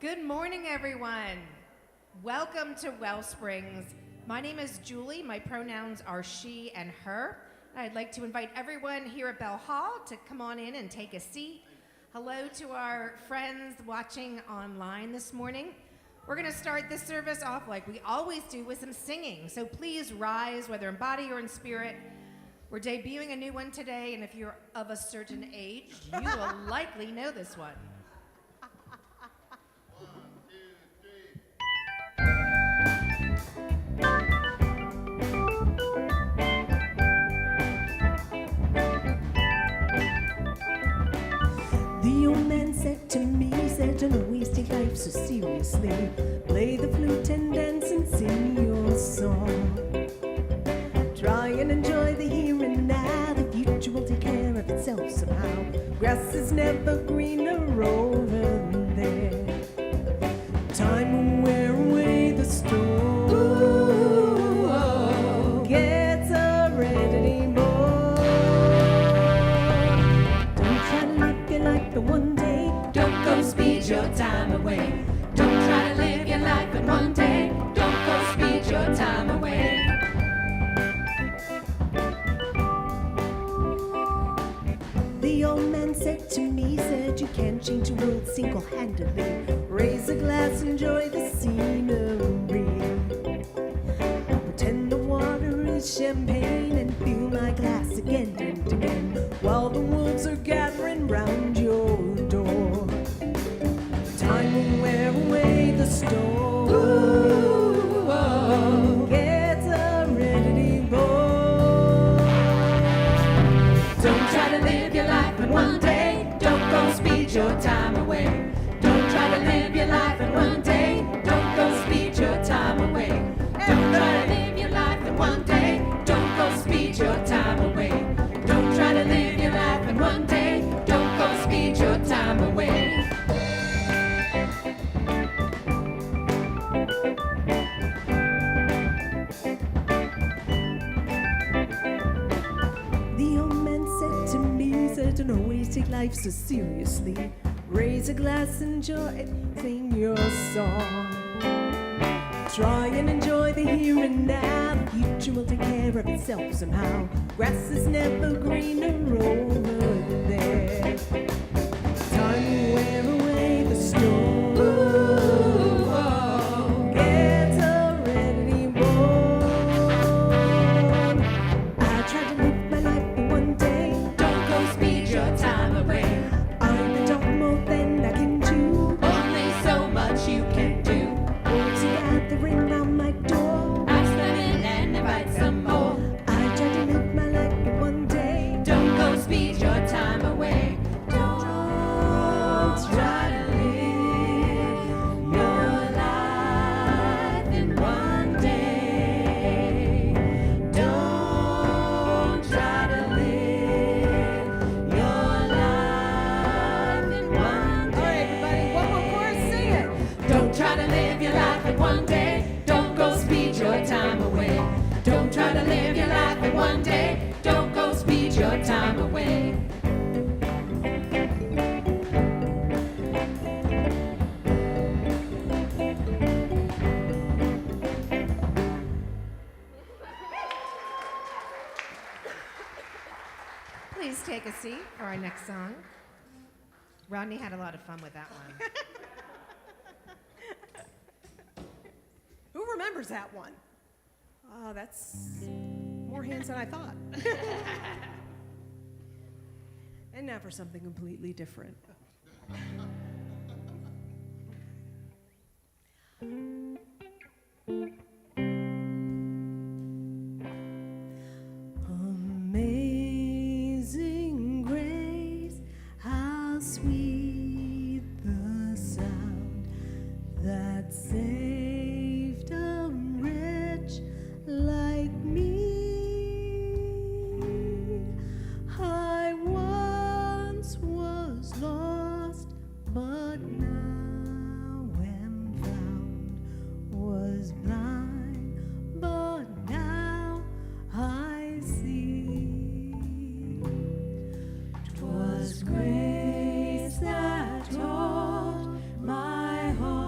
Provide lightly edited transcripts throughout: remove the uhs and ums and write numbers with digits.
Good morning, everyone. Welcome to WellSprings. My name is Julie. My pronouns are she and her. I'd like to invite everyone here at Bell Hall to come on in and take a seat. Hello to our friends watching online this morning. We're going to start this service off like we always do with some singing. So please rise, whether in body or in spirit. We're debuting a new one today, and if you're of a certain age, you will likely know this one. The old man said to me, don't always take life so seriously. Play the flute and dance and sing your song. Try and enjoy the here and now. The future will take care of itself somehow. Grass is never greener over there. Time will wear away the storm. Ooh, oh, gets a red anymore. Don't try to live your life in one day. Don't go speed your time away. Don't try to live your life in one day. Don't go speed your time away. The old man said to me, you can't change the world single-handedly. Raise a glass, enjoy the scenery. Pretend the water is champagne and fill my glass again and again while the wolves are gathering round your door. Time will wear away the storm. Ooh, oh, gets a ready ball. Don't try to live your life in one day. Don't go speed your time away. Don't try to live your life in one day. Don't go speed your time away. Don't try to live your life in one day. Don't go speed your time away. Don't try to live your life in one day. Don't go speed your time away. The old man said to me, don't always take life so seriously. Raise a glass, enjoy it, sing your song. Try and enjoy the here and now. The future will take care of itself somehow. Grass is never greener over there. Time will wear away the storm. Ooh, oh, gets already born. I tried to live my life in one day. Don't go speed your time away. I'm the dog more than I can chew. Only so much you can do. Wolves are gathering round my door. Ask them in and invite some more. I tried to live my life in one day. Don't go speed your time away. Don't try to live your life in one day. Don't try to live your life in one day. All right, everybody, one more chorus, sing it. Don't try to live your life in one day. Don't go speed your time away. Don't try to live your life in one day. Don't go speed your time away. Please take a seat for our next song. Rodney had a lot of fun with that one. Who remembers that one? Oh, that's more hands than I thought. And now for something completely different. Amazing grace, how sweet the sound that saved a wretch like me. I once was lost, but now am found. Was blind, but now I see. 'Twas grace that taught my heart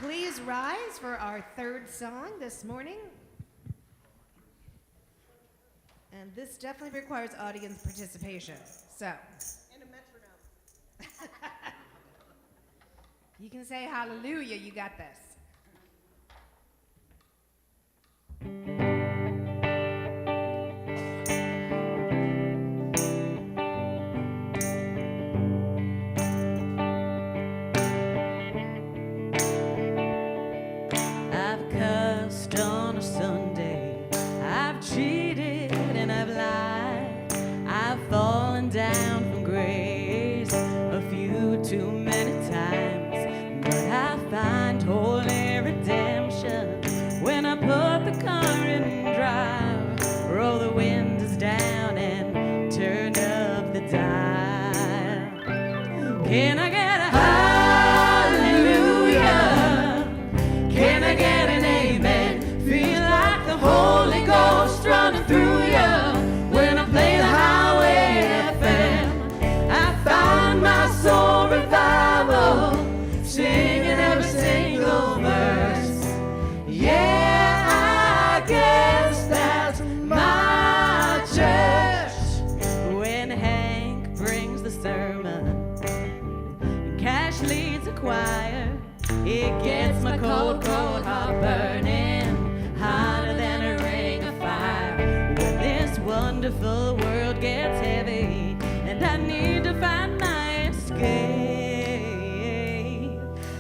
Please rise for our third song this morning. And this definitely requires audience participation. So, And a metronome. you can say hallelujah, you got this. I've cussed on a Sunday, I've cheated and I've lied, I've fallen down from grace a few too many times, but I find holy redemption when I put the car in drive, roll the windows down and turn up the dial. Can I get a hallelujah? Can I get an amen? Feel like the Holy Ghost running through you when I play the highway FM. I find my soul revival, singing every single verse. Yeah, I guess that's my church. When Hank brings the sermon, Cash leads a choir, it gets my cold, cold heart burning, hotter than a ring of fire. When this wonderful world gets heavy, and I need to find my escape,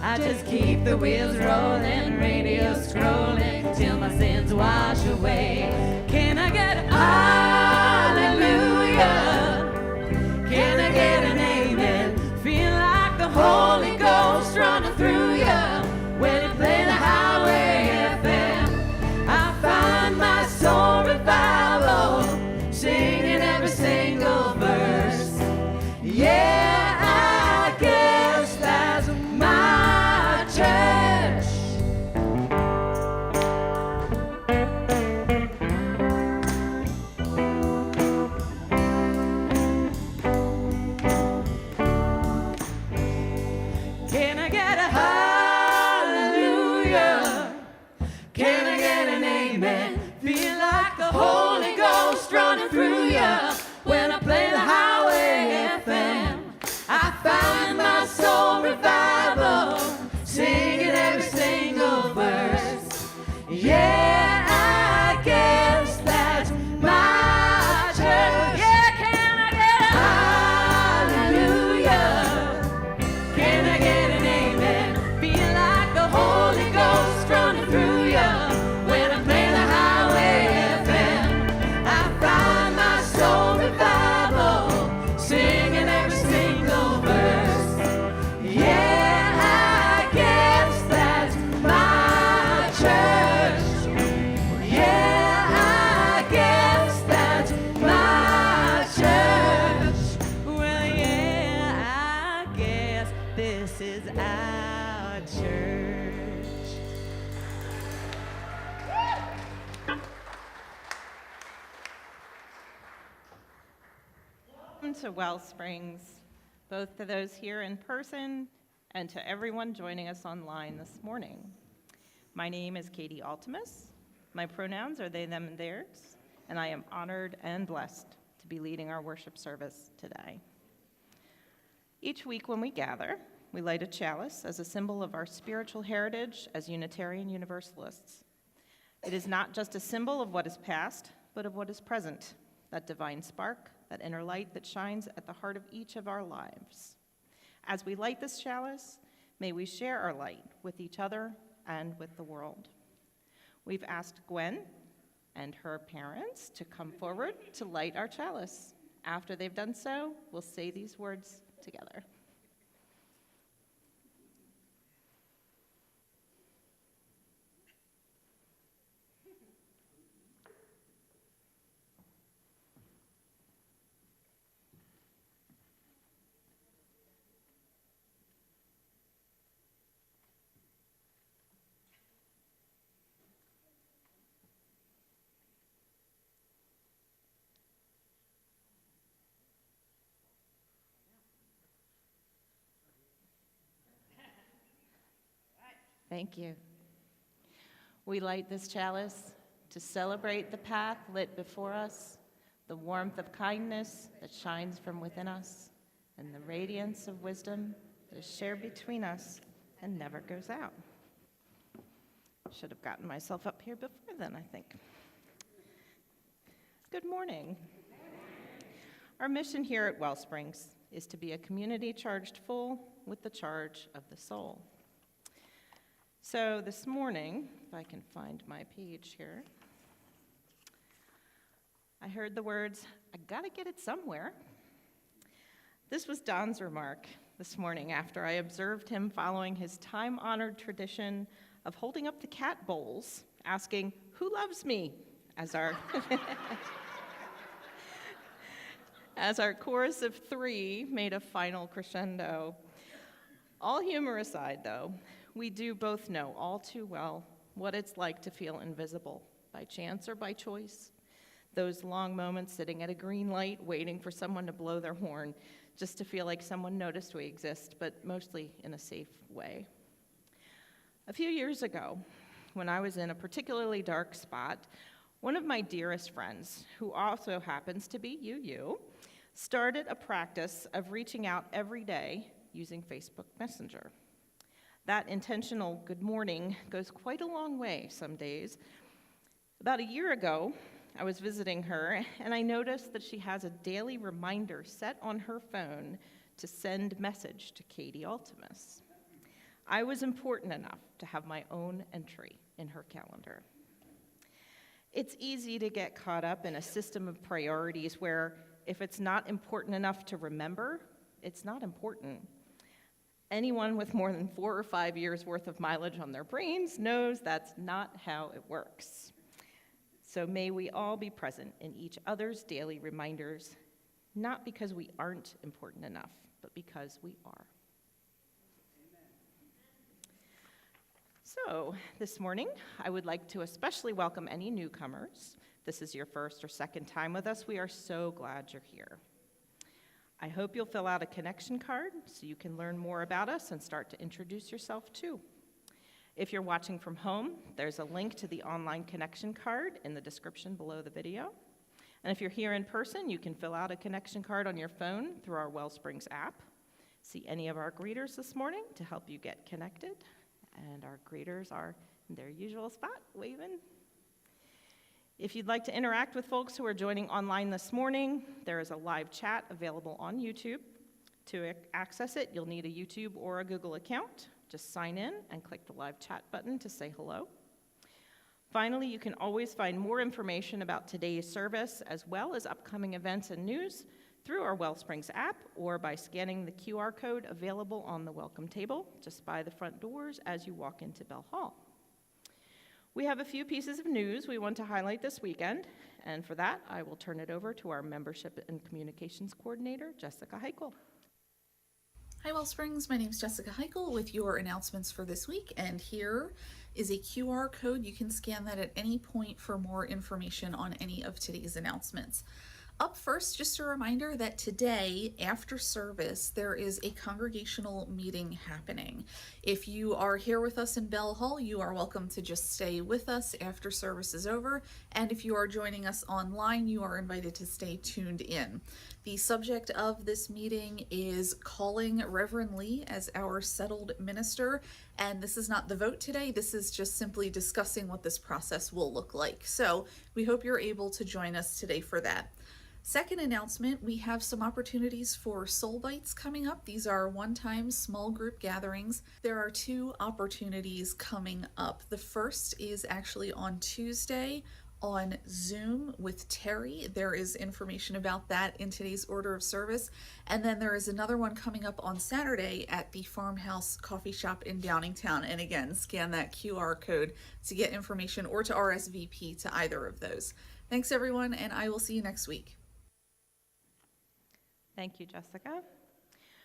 I just keep the wheels rolling, radio scrolling, till my sins wash away. Can I get a hallelujah? Can I get an amen? Feel like the Holy Ghost running through you when you play the highway FM. I find my soul revival, singing every single verse. Yeah, I guess that's my church. Can I get a hallelujah? Can I get an amen? Feel like the Holy Ghost running through you when I play the highway FM. I find my soul revival, singing every single verse. Yeah, I guess that's my church. Yeah, can I get a hallelujah? Can I get an amen? Feel like the Holy Ghost running through you when I play the highway FM. I find my soul revival, singing every single verse. Yeah, I guess that's my church. Yeah, I guess that's my church. Well, yeah, I guess this is our church. Welcome to WellSprings, both to those here in person and to everyone joining us online this morning. My name is Katie Altimus. My pronouns are they, them, and theirs, and I am honored and blessed to be leading our worship service today. Each week when we gather, we light a chalice as a symbol of our spiritual heritage as Unitarian Universalists. It is not just a symbol of what is past, but of what is present, that divine spark, that inner light that shines at the heart of each of our lives. As we light this chalice, may we share our light with each other and with the world. We've asked Gwen and her parents to come forward to light our chalice. After they've done so, we'll say these words together. Thank you. We light this chalice to celebrate the path lit before us, the warmth of kindness that shines from within us, and the radiance of wisdom that is shared between us and never goes out. Should have gotten myself up here before then, I think. Good morning. Our mission here at WellSprings is to be a community charged full with the charge of the soul. So this morning, if I can find my page here, I heard the words, "I gotta get it somewhere." This was Don's remark this morning after I observed him following his time-honored tradition of holding up the cat bowls, asking, "Who loves me?" as our as our chorus of three made a final crescendo. All humor aside, though, we do both know all too well what it's like to feel invisible, by chance or by choice. Those long moments sitting at a green light, waiting for someone to blow their horn, just to feel like someone noticed we exist, but mostly in a safe way. A few years ago, when I was in a particularly dark spot, one of my dearest friends, who also happens to be you, started a practice of reaching out every day using Facebook Messenger. That intentional good morning goes quite a long way some days. About a year ago, I was visiting her, and I noticed that she has a daily reminder set on her phone to send message to Katie Altimus. I was important enough to have my own entry in her calendar. It's easy to get caught up in a system of priorities where if it's not important enough to remember, it's not important. Anyone with more than 4 or 5 years worth of mileage on their brains knows that's not how it works. So may we all be present in each other's daily reminders, not because we aren't important enough, but because we are. So this morning, I would like to especially welcome any newcomers. If this is your first or second time with us, we are so glad you're here. I hope you'll fill out a connection card so you can learn more about us and start to introduce yourself too. If you're watching from home, there's a link to the online connection card in the description below the video. And if you're here in person, you can fill out a connection card on your phone through our WellSprings app. See any of our greeters this morning to help you get connected. And our greeters are in their usual spot, waving. If you'd like to interact with folks who are joining online this morning, there is a live chat available on YouTube. To access it, you'll need a YouTube or a Google account. Just sign in and click the live chat button to say hello. Finally, you can always find more information about today's service as well as upcoming events and news through our WellSprings app or by scanning the QR code available on the welcome table just by the front doors as you walk into Bell Hall. We have a few pieces of news we want to highlight this weekend, and for that, I will turn it over to our Membership and Communications Coordinator, Jessica Heichel. Hi WellSprings, my name is Jessica Heichel with your announcements for this week, and here is a QR code. You can scan that at any point for more information on any of today's announcements. Up first, just a reminder that today, after service, there is a congregational meeting happening. If you are here with us in Bell Hall, you are welcome to just stay with us after service is over. And if you are joining us online, you are invited to stay tuned in. The subject of this meeting is calling Reverend Lee as our settled minister. And this is not the vote today. This is just simply discussing what this process will look like. So we hope you're able to join us today for that. Second announcement, we have some opportunities for Soul Bites coming up. These are one-time small group gatherings. There are 2 opportunities coming up. The first is actually on Tuesday on Zoom with Terry. There is information about that in today's order of service. And then there is another one coming up on Saturday at the Farmhouse Coffee Shop in Downingtown. And again, scan that QR code to get information or to RSVP to either of those. Thanks everyone, and I will see you next week. Thank you, Jessica.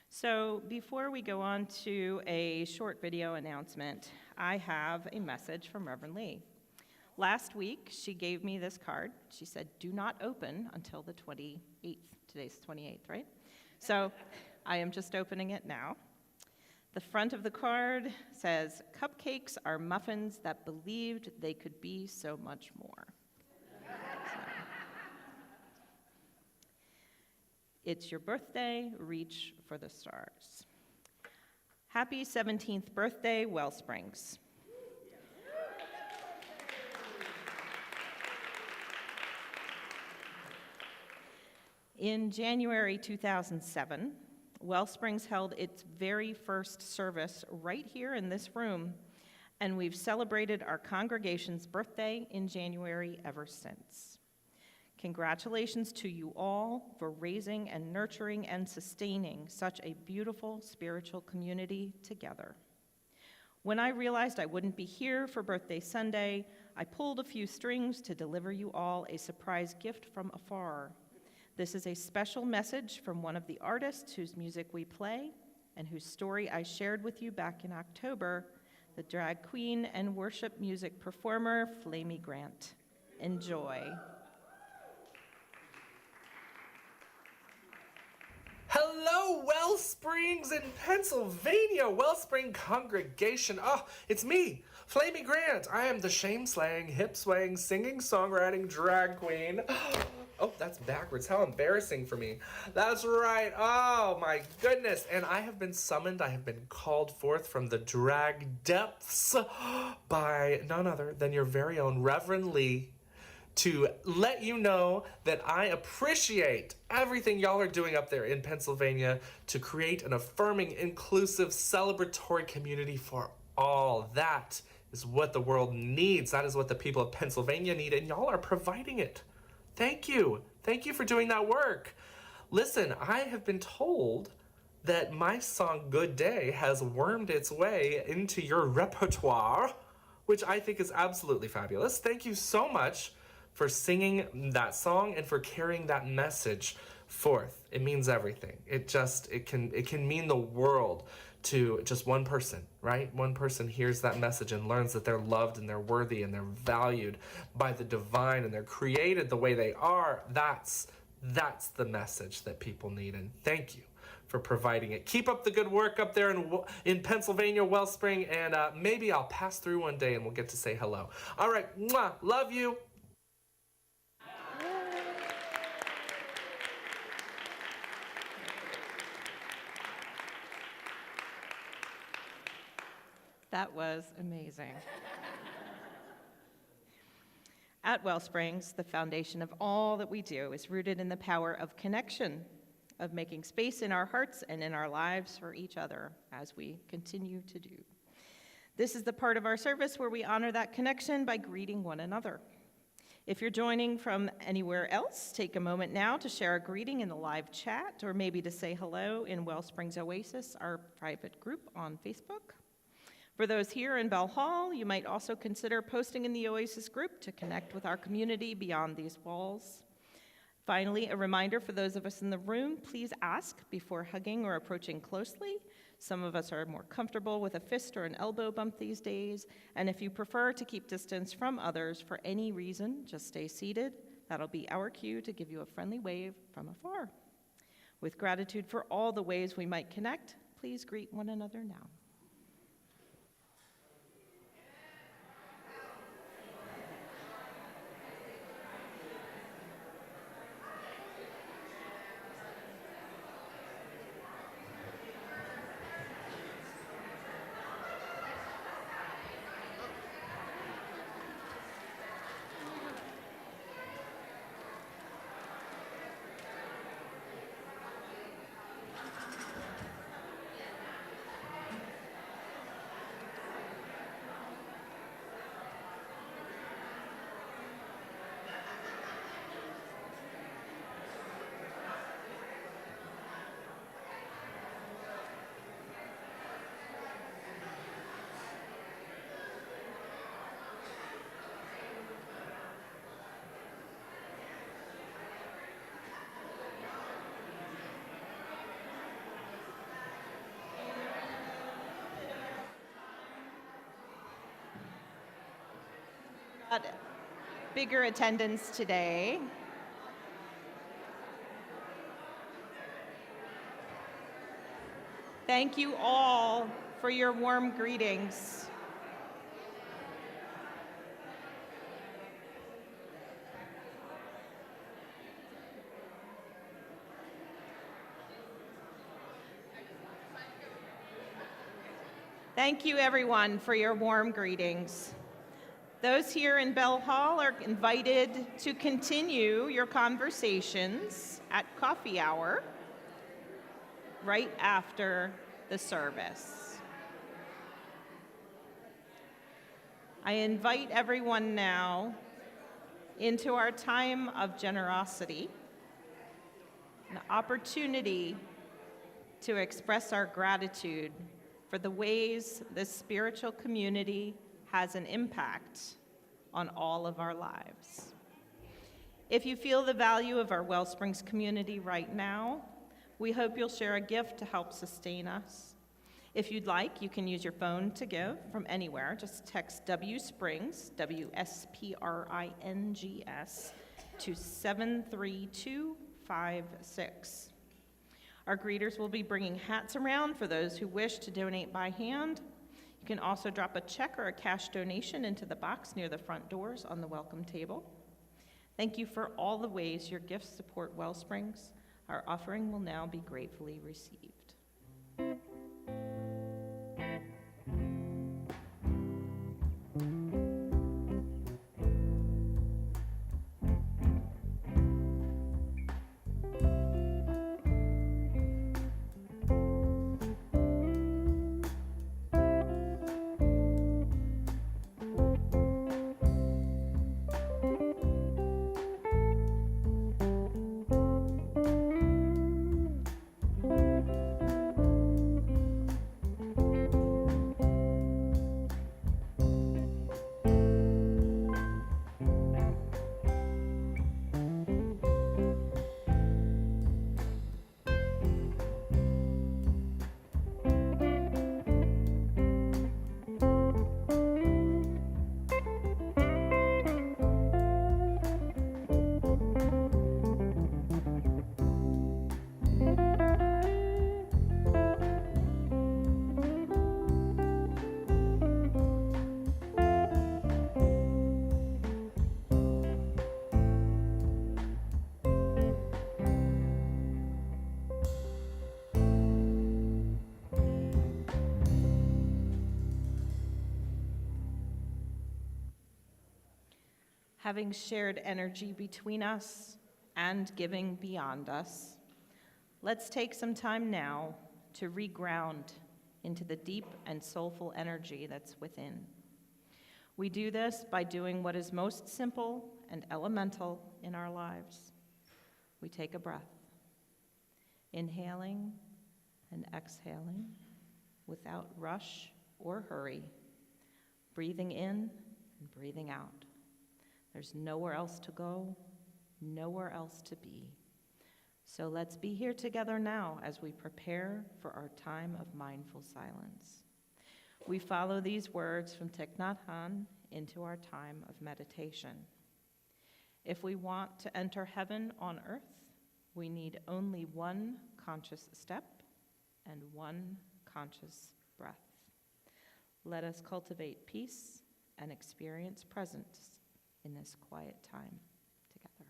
So before we go on to a short video announcement, I have a message from Reverend Lee. Last week, she gave me this card. She said, do not open until the 28th. Today's the 28th, right? So I am just opening it now. The front of the card says, "Cupcakes are muffins that believed they could be so much more." So, it's your birthday, reach for the stars. Happy 17th birthday, WellSprings. In January 2007, WellSprings held its very first service right here in this room, and we've celebrated our congregation's birthday in January ever since. Congratulations to you all for raising and nurturing and sustaining such a beautiful spiritual community together. When I realized I wouldn't be here for Birthday Sunday, I pulled a few strings to deliver you all a surprise gift from afar. This is a special message from one of the artists whose music we play and whose story I shared with you back in October, the drag queen and worship music performer, Flamey Grant. Enjoy. Hello, WellSprings in Pennsylvania, Wellspring Congregation. Oh, it's me, Flamey Grant. I am the shame-slaying, hip-swaying, singing, songwriting drag queen. Oh, that's backwards. How embarrassing for me. That's right. Oh, my goodness. And I have been summoned, I have been called forth from the drag depths by none other than your very own Reverend Lee to let you know that I appreciate everything y'all are doing up there in Pennsylvania to create an affirming, inclusive, celebratory community for all. That is what the world needs. That is what the people of Pennsylvania need, and y'all are providing it. Thank you. Thank you for doing that work. Listen, I have been told that my song Good Day has wormed its way into your repertoire, which I think is absolutely fabulous. Thank you so much for singing that song and for carrying that message forth. It means everything. It can mean the world to just one person, right? One person hears that message and learns that they're loved and they're worthy and they're valued by the divine and they're created the way they are. That's the message that people need, and thank you for providing it. Keep up the good work up there in Pennsylvania, Wellspring, and maybe I'll pass through one day and we'll get to say hello. All right, mwah, love you. That was amazing. At WellSprings, the foundation of all that we do is rooted in the power of connection, of making space in our hearts and in our lives for each other, as we continue to do. This is the part of our service where we honor that connection by greeting one another. If you're joining from anywhere else, take a moment now to share a greeting in the live chat, or maybe to say hello in WellSprings Oasis, our private group on Facebook. For those here in Bell Hall, you might also consider posting in the Oasis group to connect with our community beyond these walls. Finally, a reminder for those of us in the room, please ask before hugging or approaching closely. Some of us are more comfortable with a fist or an elbow bump these days, and if you prefer to keep distance from others for any reason, just stay seated. That'll be our cue to give you a friendly wave from afar. With gratitude for all the ways we might connect, please greet one another now. Bigger attendance today. Thank you all for your warm greetings. Thank you, everyone, for your warm greetings. Those here in Bell Hall are invited to continue your conversations at coffee hour right after the service. I invite everyone now into our time of generosity, an opportunity to express our gratitude for the ways this spiritual community has an impact on all of our lives. If you feel the value of our WellSprings community right now, we hope you'll share a gift to help sustain us. If you'd like, you can use your phone to give from anywhere. Just text WSprings, WSPRINGS, to 73256. Our greeters will be bringing hats around for those who wish to donate by hand. You can also drop a check or a cash donation into the box near the front doors on the welcome table. Thank you for all the ways your gifts support WellSprings. Our offering will now be gratefully received. Having shared energy between us and giving beyond us, let's take some time now to reground into the deep and soulful energy that's within. We do this by doing what is most simple and elemental in our lives. We take a breath, inhaling and exhaling without rush or hurry, breathing in and breathing out. There's nowhere else to go, nowhere else to be. So let's be here together now as we prepare for our time of mindful silence. We follow these words from Thich Nhat Hanh into our time of meditation. If we want to enter heaven on earth, we need only one conscious step and one conscious breath. Let us cultivate peace and experience presence in this quiet time together.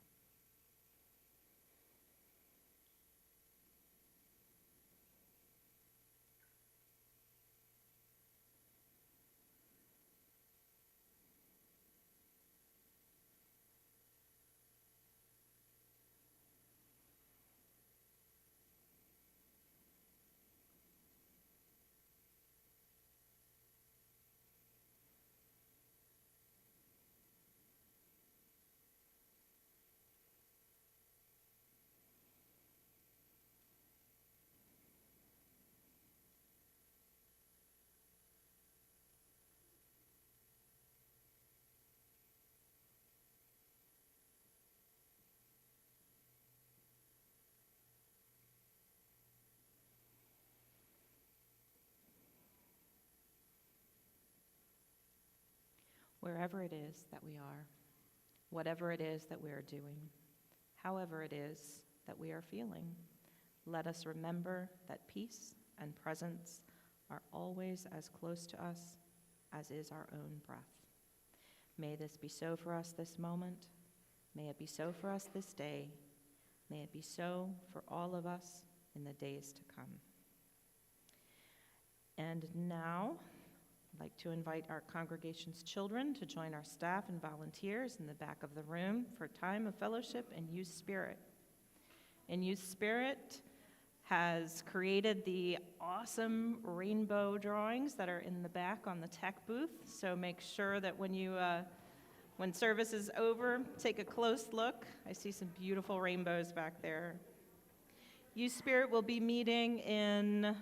Wherever it is that we are, whatever it is that we are doing, however it is that we are feeling, let us remember that peace and presence are always as close to us as is our own breath. May this be so for us this moment. May it be so for us this day. May it be so for all of us in the days to come. And now, I'd like to invite our congregation's children to join our staff and volunteers in the back of the room for a time of fellowship and youth spirit. And youth spirit has created the awesome rainbow drawings that are in the back on the tech booth. So make sure that when service is over, take a close look. I see some beautiful rainbows back there. Youth Spirit will be meeting in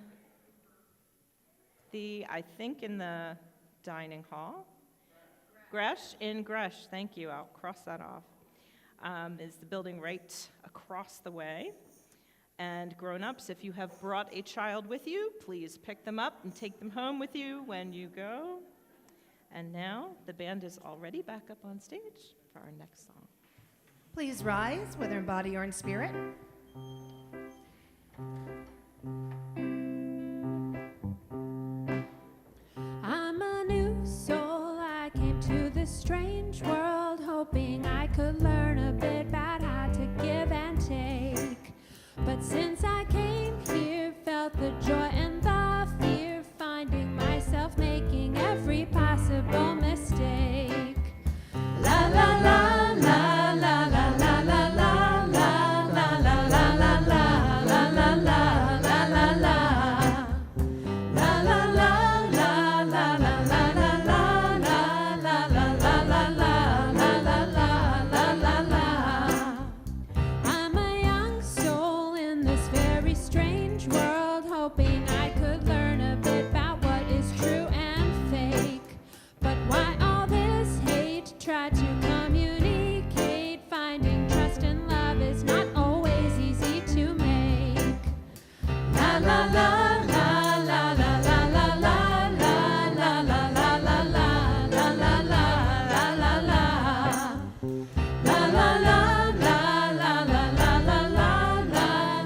in the dining hall. Gresh, thank you, I'll cross that off. Is the building right across the way. And grown-ups, if you have brought a child with you, please pick them up and take them home with you when you go. And now, the band is already back up on stage for our next song. Please rise, whether in body or in spirit. I'm a new soul. I came to this strange world hoping I could learn a bit about how to give and take. But since I came here, felt the joy and the fear, finding myself making every possible mistake. La la la la la la la la la la la la la la la la la la la la. La la la la la la la la la la la la la la la la. I'm a young soul in this very strange world, hoping I could learn a bit about what is true and fake. But why all this hate? Try to communicate. Finding trust and love is not always easy to make. La la la la la la la la la la la la la la la la la la la la. La la la la la la la la la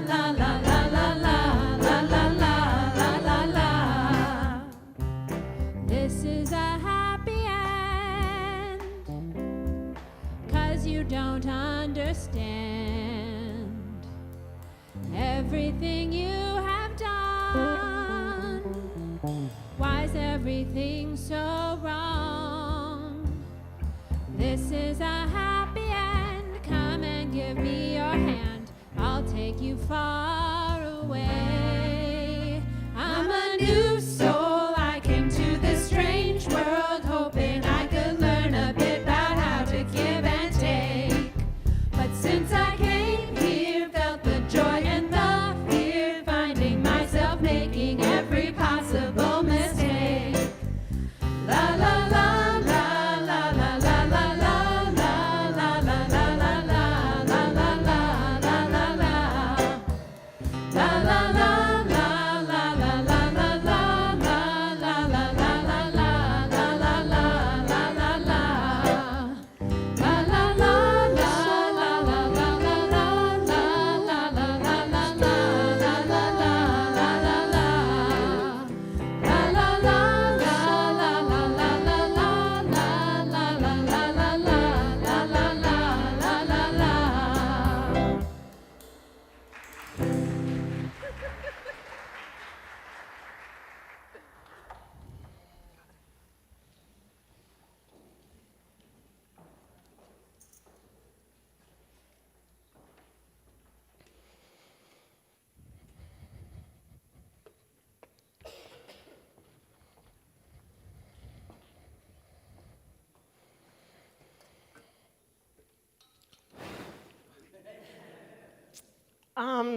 la la la la la la la. This is a happy end, 'cause you don't understand everything you have done. Why's everything so wrong? This is a happy end. Come and give me your hand. I'll take you far away. I'm a new soul. I came to this strange world hoping I could learn a bit about how to give and take. But since I came here, felt the joy and the fear, finding myself making every possible mistake. La la la la la la la la la la la la la la la la la la la la. La la la la la la la la la la la la la la la la la la la la. La la la la la la la la la la la la la la la la la la la. La la la la la la la la la la la la la la la la la.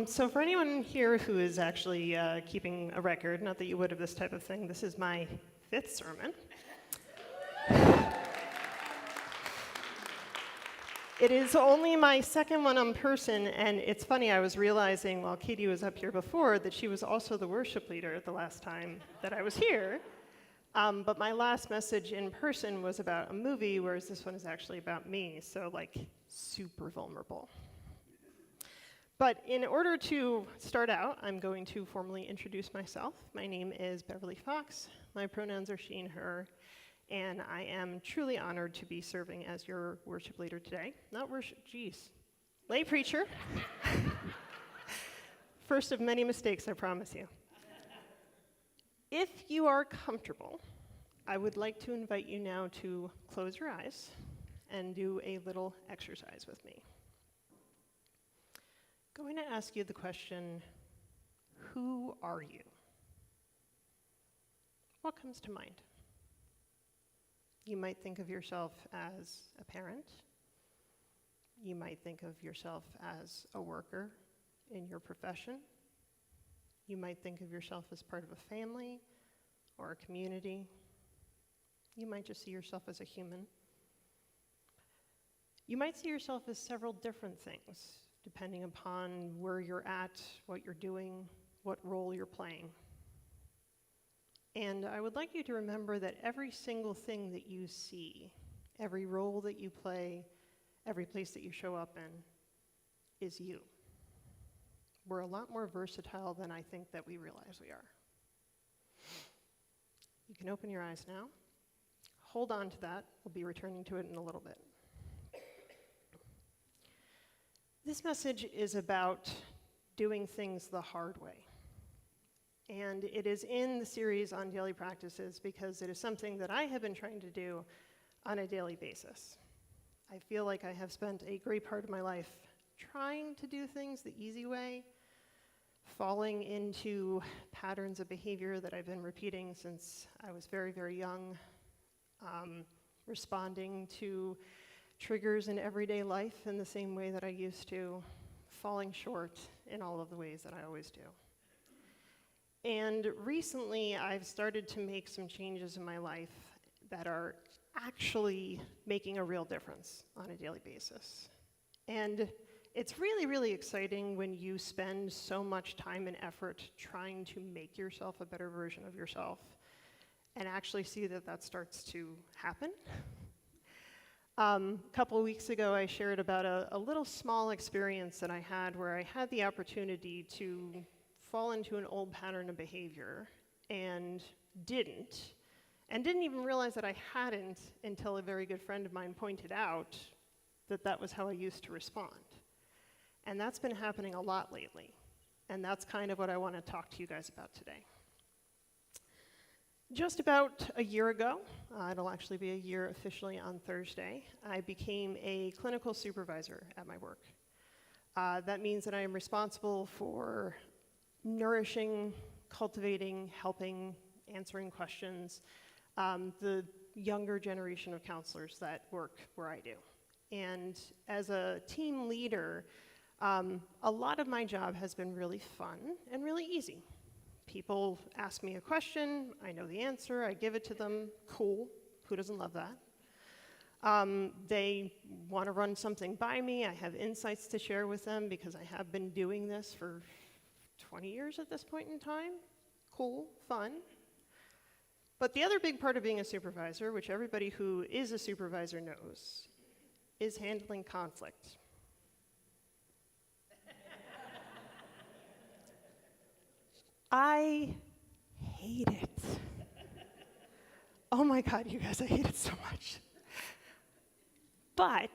So for anyone here who is actually keeping a record, not that you would of this type of thing, this is my 5th sermon. It is only my 2nd one in person, and it's funny, I was realizing while Katie was up here before that she was also the worship leader the last time that I was here. But my last message in person was about a movie, whereas this one is actually about me, so like super vulnerable. But in order to start out, I'm going to formally introduce myself. My name is Beverly Fox. My pronouns are she and her. And I am truly honored to be serving as your worship leader today. Not worship, geez. Lay preacher. First of many mistakes, I promise you. If you are comfortable, I would like to invite you now to close your eyes and do a little exercise with me. Going to ask you the question, who are you? What comes to mind? You might think of yourself as a parent. You might think of yourself as a worker in your profession. You might think of yourself as part of a family or a community. You might just see yourself as a human. You might see yourself as several different things, depending upon where you're at, what you're doing, what role you're playing. And I would like you to remember that every single thing that you see, every role that you play, every place that you show up in, is you. We're a lot more versatile than I think that we realize we are. You can open your eyes now. Hold on to that. We'll be returning to it in a little bit. This message is about doing things the hard way. And it is in the series on daily practices because it is something that I have been trying to do on a daily basis. I feel like I have spent a great part of my life trying to do things the easy way, falling into patterns of behavior that I've been repeating since I was very, very young, responding to triggers in everyday life in the same way that I used to, falling short in all of the ways that I always do. And recently, I've started to make some changes in my life that are actually making a real difference on a daily basis. And it's really, really exciting when you spend so much time and effort trying to make yourself a better version of yourself and actually see that that starts to happen. A couple of weeks ago, I shared about a little small experience that I had where I had the opportunity to fall into an old pattern of behavior and didn't even realize that I hadn't until a very good friend of mine pointed out that that was how I used to respond. And that's been happening a lot lately, and that's kind of what I want to talk to you guys about today. Just about a year ago, it'll actually be a year officially on Thursday, I became a clinical supervisor at my work. That means that I am responsible for nourishing, cultivating, helping, answering questions, the younger generation of counselors that work where I do. And as a team leader, a lot of my job has been really fun and really easy. People ask me a question, I know the answer, I give it to them, cool, who doesn't love that? They want to run something by me, I have insights to share with them because I have been doing this for 20 years at this point in time. Cool, fun. But the other big part of being a supervisor, which everybody who is a supervisor knows, is handling conflict. I hate it. Oh my God, you guys, I hate it so much. But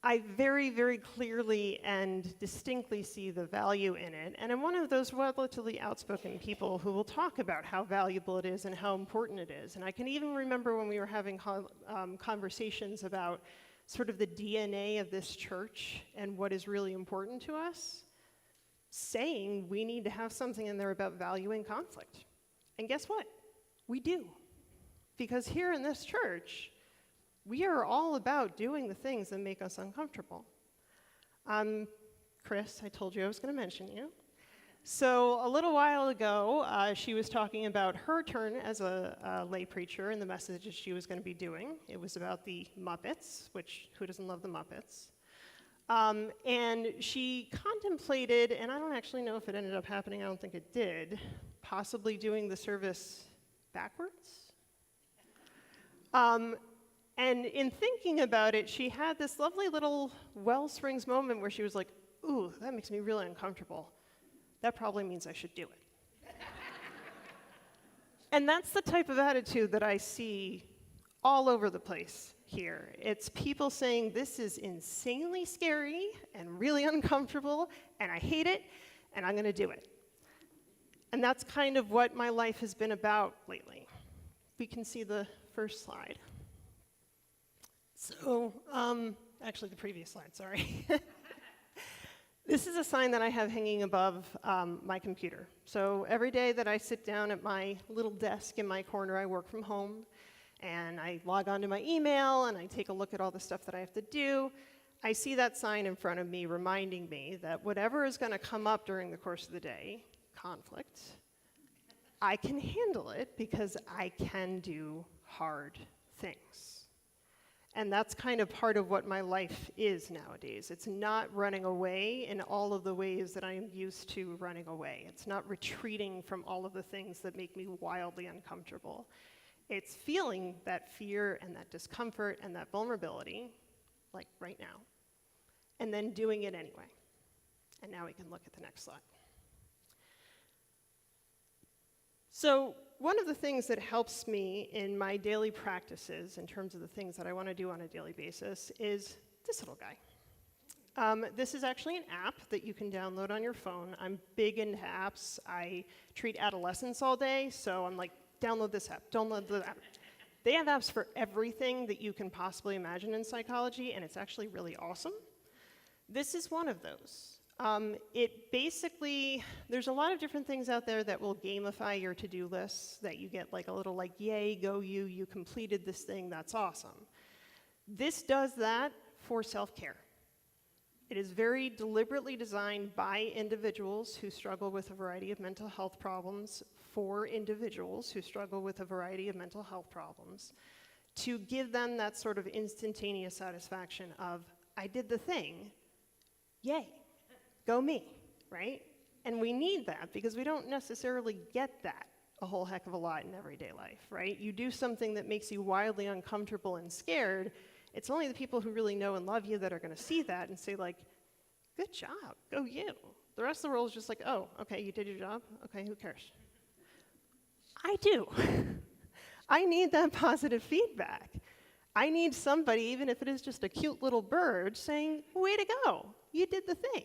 I very, very clearly and distinctly see the value in it. And I'm one of those relatively outspoken people who will talk about how valuable it is and how important it is. And I can even remember when we were having conversations about sort of the DNA of this church and what is really important to us, saying we need to have something in there about valuing conflict. And guess what? We do. Because here in this church, we are all about doing the things that make us uncomfortable. Chris, I told you I was going to mention you. So a little while ago, she was talking about her turn as a lay preacher and the message that she was going to be doing. It was about the Muppets, which who doesn't love the Muppets? And she contemplated, and I don't actually know if it ended up happening, I don't think it did, possibly doing the service backwards. And in thinking about it, she had this lovely little WellSprings moment where she was like, ooh, that makes me really uncomfortable. That probably means I should do it. And that's the type of attitude that I see all over the place here. It's people saying, this is insanely scary and really uncomfortable, and I hate it, and I'm going to do it. And that's kind of what my life has been about lately. We can see the first slide. So, actually the previous slide, sorry. This is a sign that I have hanging above my computer. So every day that I sit down at my little desk in my corner, I work from home, and I log onto my email, and I take a look at all the stuff that I have to do. I see that sign in front of me reminding me that whatever is going to come up during the course of the day, conflict, I can handle it because I can do hard things. And that's kind of part of what my life is nowadays. It's not running away in all of the ways that I am used to running away. It's not retreating from all of the things that make me wildly uncomfortable. It's feeling that fear and that discomfort and that vulnerability, like right now, and then doing it anyway. And now we can look at the next slide. So one of the things that helps me in my daily practices in terms of the things that I want to do on a daily basis is this little guy. This is actually an app that you can download on your phone. I'm big into apps. I treat adolescents all day, so I'm like, download this app, download the app. They have apps for everything that you can possibly imagine in psychology, and it's actually really awesome. This is one of those. It basically, there's a lot of different things out there that will gamify your to-do lists, that you get like a little like, yay, go you completed this thing, that's awesome. This does that for self-care. It is very deliberately designed by individuals who struggle with a variety of mental health problems, for individuals who struggle with a variety of mental health problems, to give them that sort of instantaneous satisfaction of, I did the thing, yay. Go me, right? And we need that because we don't necessarily get that a whole heck of a lot in everyday life, right? You do something that makes you wildly uncomfortable and scared, it's only the people who really know and love you that are going to see that and say like, good job, go you. The rest of the world is just like, oh, okay, you did your job? Okay, who cares? I do. I need that positive feedback. I need somebody, even if it is just a cute little bird, saying, way to go, you did the thing.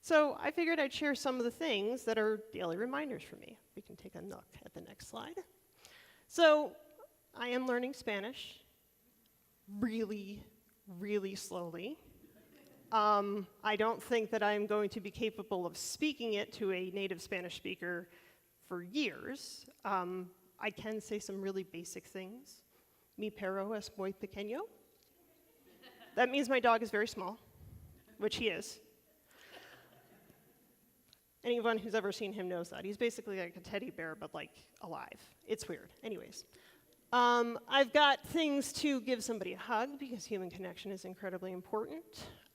So I figured I'd share some of the things that are daily reminders for me. We can take a look at the next slide. So I am learning Spanish really, really slowly. I don't think that I'm going to be capable of speaking it to a native Spanish speaker for years. I can say some really basic things. Mi perro es muy pequeño. That means my dog is very small, which he is. Anyone who's ever seen him knows that. He's basically like a teddy bear, but like alive. It's weird. Anyways. I've got things to give somebody a hug because human connection is incredibly important.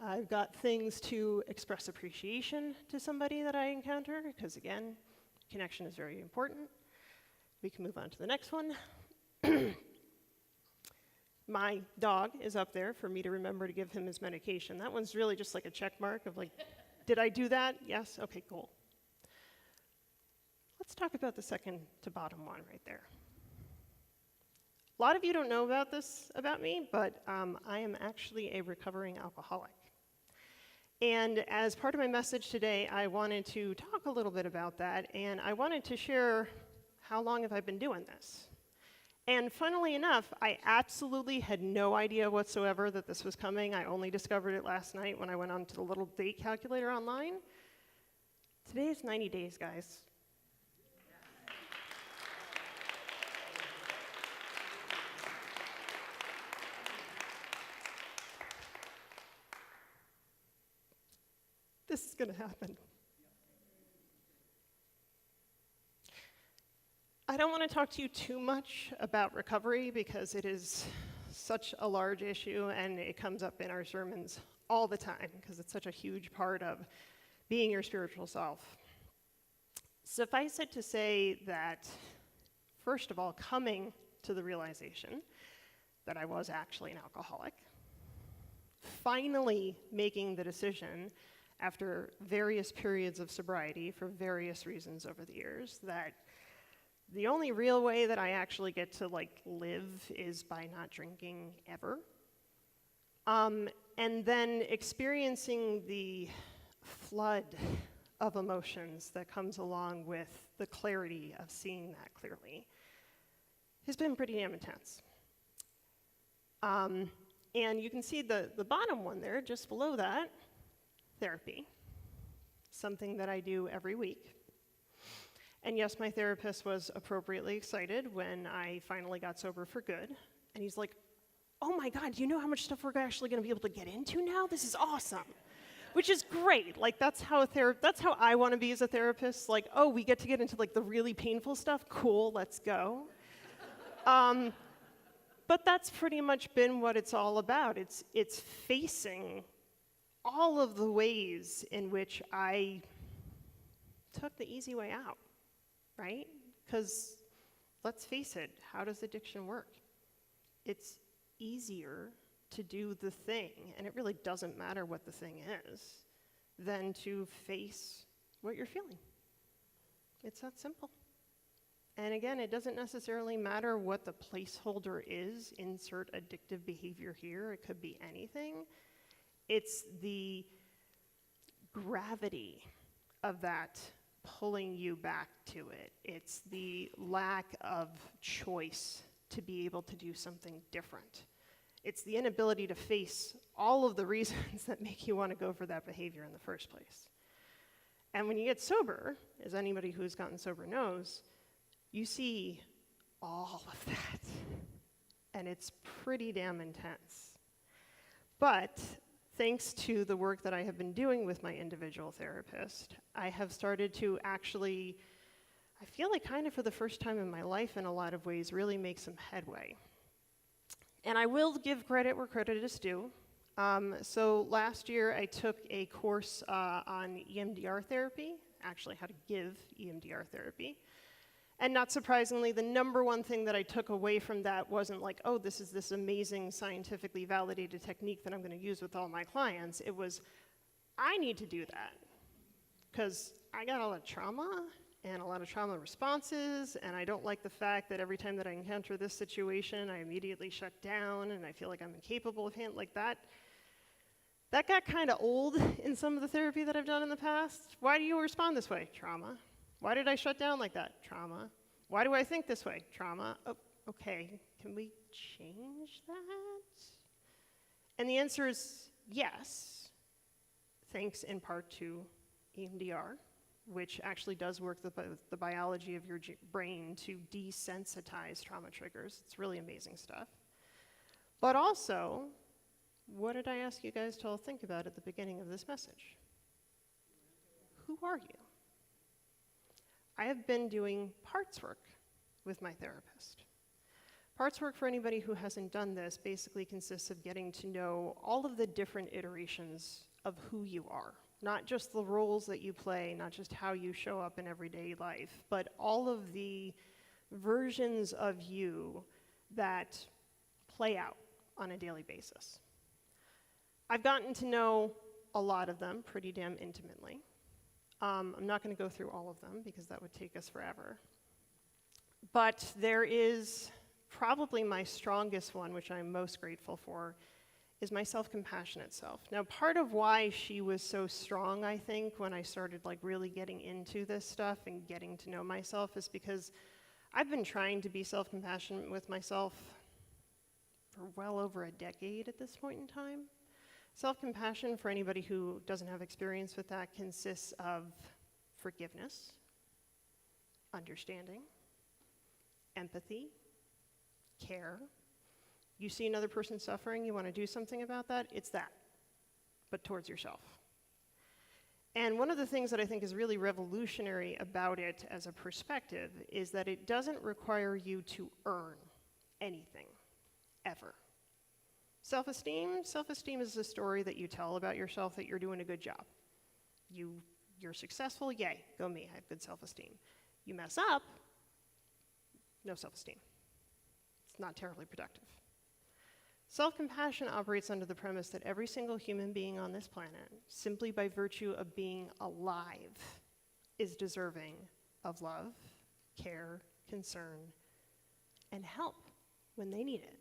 I've got things to express appreciation to somebody that I encounter because, again, connection is very important. We can move on to the next one. My dog is up there for me to remember to give him his medication. That one's really just like a check mark of like, did I do that? Yes? Okay, cool. Let's talk about the second to bottom one right there. A lot of you don't know about this about me, but I am actually a recovering alcoholic. And as part of my message today, I wanted to talk a little bit about that, and I wanted to share how long have I been doing this. And funnily enough, I absolutely had no idea whatsoever that this was coming. I only discovered it last night when I went onto the little date calculator online. Today is 90 days, guys. This is going to happen. I don't want to talk to you too much about recovery because it is such a large issue and it comes up in our sermons all the time because it's such a huge part of being your spiritual self. Suffice it to say that, first of all, coming to the realization that I was actually an alcoholic, finally making the decision after various periods of sobriety for various reasons over the years, that the only real way that I actually get to like live is by not drinking ever. And then experiencing the flood of emotions that comes along with the clarity of seeing that clearly has been pretty damn intense. And you can see the bottom one there, just below that, therapy, something that I do every week. And yes, my therapist was appropriately excited when I finally got sober for good. And he's like, oh my God, do you know how much stuff we're actually going to be able to get into now? This is awesome. Which is great. Like, that's how I want to be as a therapist. Like, oh, we get to get into like the really painful stuff? Cool, let's go. But that's pretty much been what it's all about. It's facing all of the ways in which I took the easy way out, right? Because let's face it, how does addiction work? It's easier to do the thing, and it really doesn't matter what the thing is, than to face what you're feeling. It's that simple. And again, it doesn't necessarily matter what the placeholder is, insert addictive behavior here, it could be anything. It's the gravity of that pulling you back to it. It's the lack of choice to be able to do something different. It's the inability to face all of the reasons that make you want to go for that behavior in the first place. And when you get sober, as anybody who's gotten sober knows, you see all of that. And it's pretty damn intense. But thanks to the work that I have been doing with my individual therapist, I have started to actually, I feel like kind of for the first time in my life in a lot of ways, really make some headway. And I will give credit where credit is due. So last year I took a course on EMDR therapy, actually how to give EMDR therapy. And not surprisingly, the number one thing that I took away from that wasn't like, oh, this is this amazing scientifically validated technique that I'm going to use with all my clients. It was, I need to do that because I got a lot of trauma and a lot of trauma responses, and I don't like the fact that every time that I encounter this situation, I immediately shut down and I feel like I'm incapable of handling like that. That got kind of old in some of the therapy that I've done in the past. Why do you respond this way? Trauma. Why did I shut down like that? Trauma. Why do I think this way? Trauma. Oh, okay, can we change that? And the answer is yes, thanks in part to EMDR, which actually does work with the biology of your brain to desensitize trauma triggers. It's really amazing stuff. But also, what did I ask you guys to all think about at the beginning of this message? Who are you? I have been doing parts work with my therapist. Parts work, for anybody who hasn't done this, basically consists of getting to know all of the different iterations of who you are. Not just the roles that you play, not just how you show up in everyday life, but all of the versions of you that play out on a daily basis. I've gotten to know a lot of them pretty damn intimately. I'm not going to go through all of them because that would take us forever. But there is probably my strongest one, which I'm most grateful for, is my self-compassionate self. Now, part of why she was so strong, I think, when I started like really getting into this stuff and getting to know myself is because I've been trying to be self-compassionate with myself for well over a decade at this point in time. Self-compassion, for anybody who doesn't have experience with that, consists of forgiveness, understanding, empathy, care. You see another person suffering, you want to do something about that, it's that, but towards yourself. And one of the things that I think is really revolutionary about it as a perspective is that it doesn't require you to earn anything, ever. Self-esteem is a story that you tell about yourself that you're doing a good job. You're successful, yay, go me, I have good self-esteem. You mess up, no self-esteem. It's not terribly productive. Self-compassion operates under the premise that every single human being on this planet, simply by virtue of being alive, is deserving of love, care, concern, and help when they need it.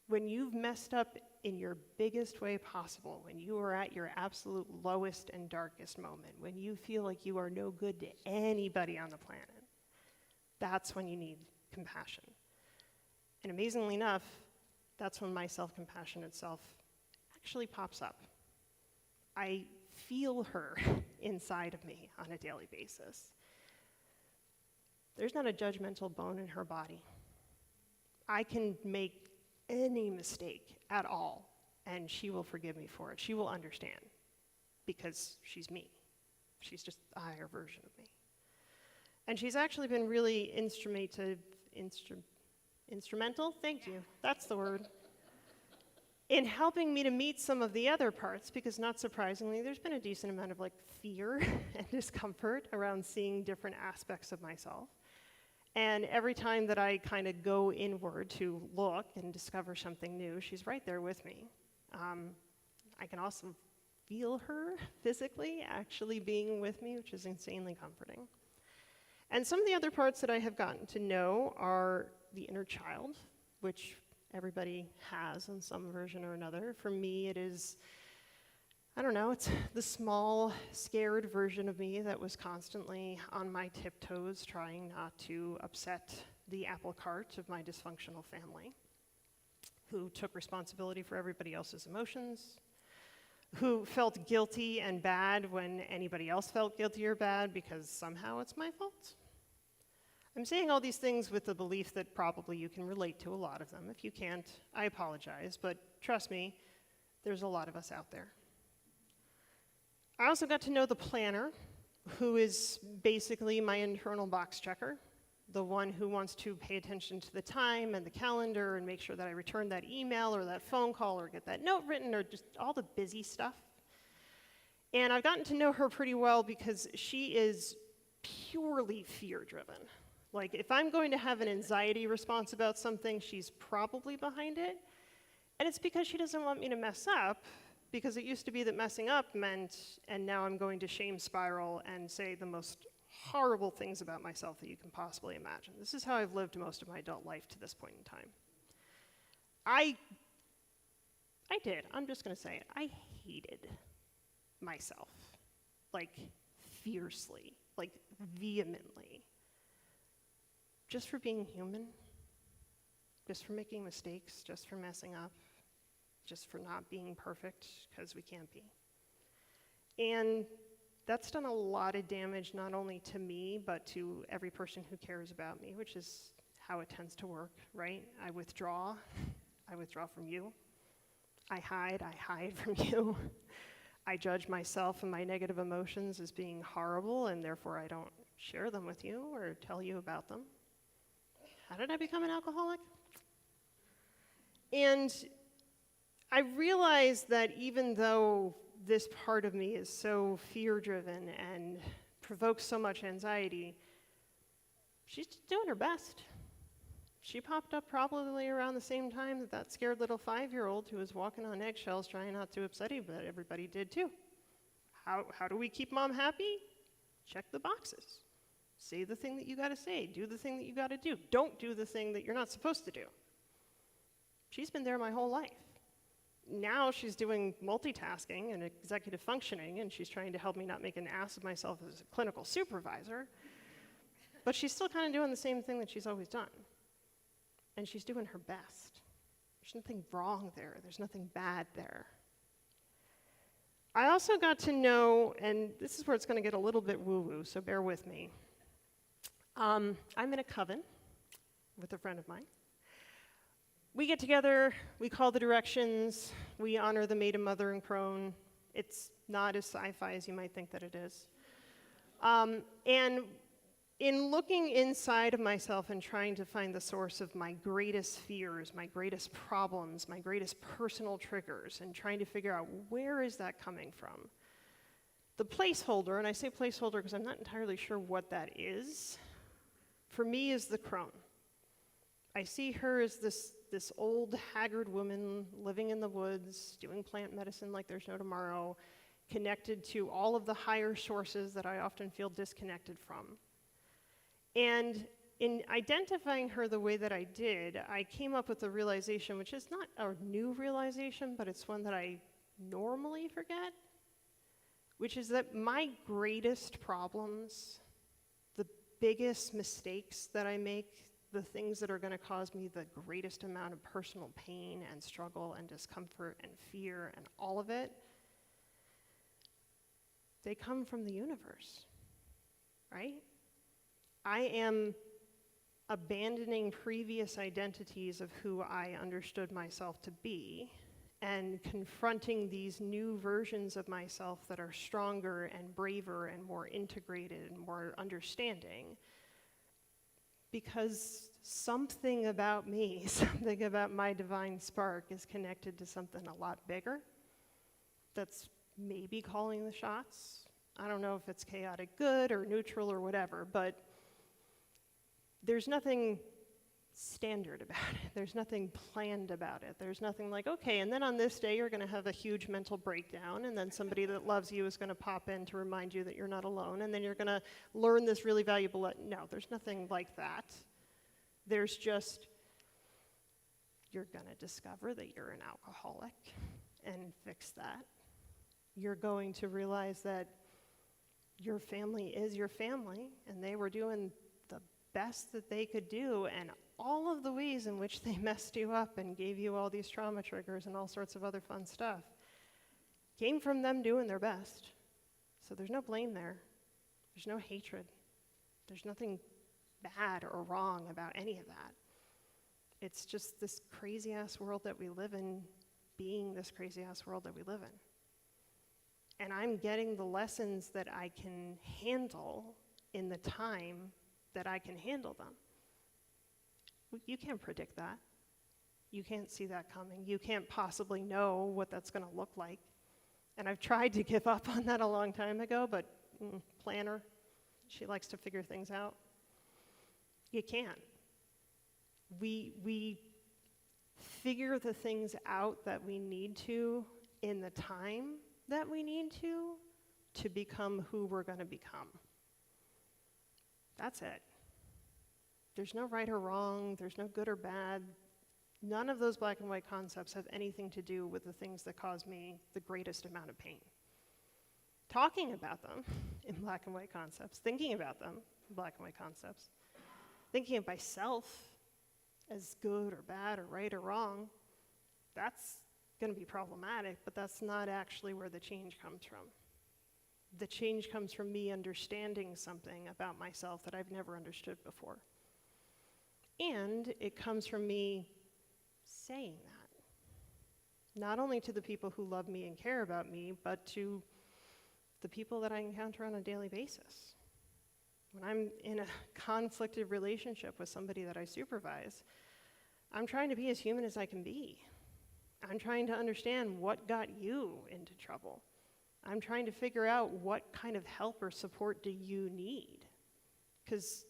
When you've messed up in your biggest way possible, when you are at your absolute lowest and darkest moment, when you feel like you are no good to anybody on the planet, that's when you need compassion. And amazingly enough, that's when my self-compassion itself actually pops up. I feel her inside of me on a daily basis. There's not a judgmental bone in her body. I can make any mistake at all, and she will forgive me for it. She will understand, because she's me. She's just a higher version of me. And she's actually been really instrumental, thank you, that's the word, in helping me to meet some of the other parts, because not surprisingly, there's been a decent amount of fear and discomfort around seeing different aspects of myself. And every time that I kind of go inward to look and discover something new, she's right there with me. I can also feel her physically actually being with me, which is insanely comforting. And some of the other parts that I have gotten to know are the inner child, which everybody has in some version or another. For me, it is, I don't know, it's the small, scared version of me that was constantly on my tiptoes trying not to upset the apple cart of my dysfunctional family, who took responsibility for everybody else's emotions, who felt guilty and bad when anybody else felt guilty or bad because somehow it's my fault. I'm saying all these things with the belief that probably you can relate to a lot of them. If you can't, I apologize, but trust me, there's a lot of us out there. I also got to know the planner, who is basically my internal box checker, the one who wants to pay attention to the time and the calendar and make sure that I return that email or that phone call or get that note written or just all the busy stuff. And I've gotten to know her pretty well because she is purely fear-driven. Like, if I'm going to have an anxiety response about something, she's probably behind it. And it's because she doesn't want me to mess up, because it used to be that messing up meant, and now I'm going to shame spiral and say the most horrible things about myself that you can possibly imagine. This is how I've lived most of my adult life to this point in time. I'm just going to say it, I hated myself, like fiercely, like vehemently, just for being human, just for making mistakes, just for messing up, just for not being perfect, because we can't be. And that's done a lot of damage, not only to me, but to every person who cares about me, which is how it tends to work, right? I withdraw from you. I hide from you. I judge myself and my negative emotions as being horrible, and therefore I don't share them with you or tell you about them. How did I become an alcoholic? And I realized that even though this part of me is so fear-driven and provokes so much anxiety, she's doing her best. She popped up probably around the same time that scared little 5-year-old who was walking on eggshells trying not to upset you, but everybody did too. How do we keep mom happy? Check the boxes. Say the thing that you gotta say. Do the thing that you gotta do. Don't do the thing that you're not supposed to do. She's been there my whole life. Now she's doing multitasking and executive functioning, and she's trying to help me not make an ass of myself as a clinical supervisor. But she's still kind of doing the same thing that she's always done. And she's doing her best. There's nothing wrong there. There's nothing bad there. I also got to know, and this is where it's going to get a little bit woo-woo, so bear with me. I'm in a coven with a friend of mine. We get together, we call the directions, we honor the maiden, mother, and crone. It's not as sci-fi as you might think that it is. And in looking inside of myself and trying to find the source of my greatest fears, my greatest problems, my greatest personal triggers, and trying to figure out where is that coming from, the placeholder, and I say placeholder because I'm not entirely sure what that is, for me is the crone. I see her as this this old, haggard woman living in the woods, doing plant medicine like there's no tomorrow, connected to all of the higher sources that I often feel disconnected from. And in identifying her the way that I did, I came up with a realization, which is not a new realization, but it's one that I normally forget, which is that my greatest problems, the biggest mistakes that I make, the things that are going to cause me the greatest amount of personal pain and struggle and discomfort and fear and all of it, they come from the universe, right? I am abandoning previous identities of who I understood myself to be and confronting these new versions of myself that are stronger and braver and more integrated and more understanding, because something about me, something about my divine spark is connected to something a lot bigger that's maybe calling the shots. I don't know if it's chaotic good or neutral or whatever, but there's nothing standard about it. There's nothing planned about it. There's nothing like, okay, and then on this day you're going to have a huge mental breakdown, and then somebody that loves you is going to pop in to remind you that you're not alone, and then you're going to learn this really valuable no, there's nothing like that. There's just, you're going to discover that you're an alcoholic and fix that. You're going to realize that your family is your family, and they were doing the best that they could do, and all of the ways in which they messed you up and gave you all these trauma triggers and all sorts of other fun stuff came from them doing their best. So there's no blame there. There's no hatred. There's nothing bad or wrong about any of that. It's just this crazy-ass world that we live in, being this crazy-ass world that we live in. And I'm getting the lessons that I can handle in the time that I can handle them. You can't predict that. You can't see that coming. You can't possibly know what that's going to look like. And I've tried to give up on that a long time ago, but planner, she likes to figure things out. You can't. We figure the things out that we need to in the time that we need to become who we're going to become. That's it. There's no right or wrong, there's no good or bad. None of those black and white concepts have anything to do with the things that cause me the greatest amount of pain. Talking about them in black and white concepts, thinking about them in black and white concepts, thinking of myself as good or bad or right or wrong, that's going to be problematic, but that's not actually where the change comes from. The change comes from me understanding something about myself that I've never understood before. And it comes from me saying that, not only to the people who love me and care about me, but to the people that I encounter on a daily basis. When I'm in a conflicted relationship with somebody that I supervise, I'm trying to be as human as I can be. I'm trying to understand what got you into trouble. I'm trying to figure out what kind of help or support do you need. Because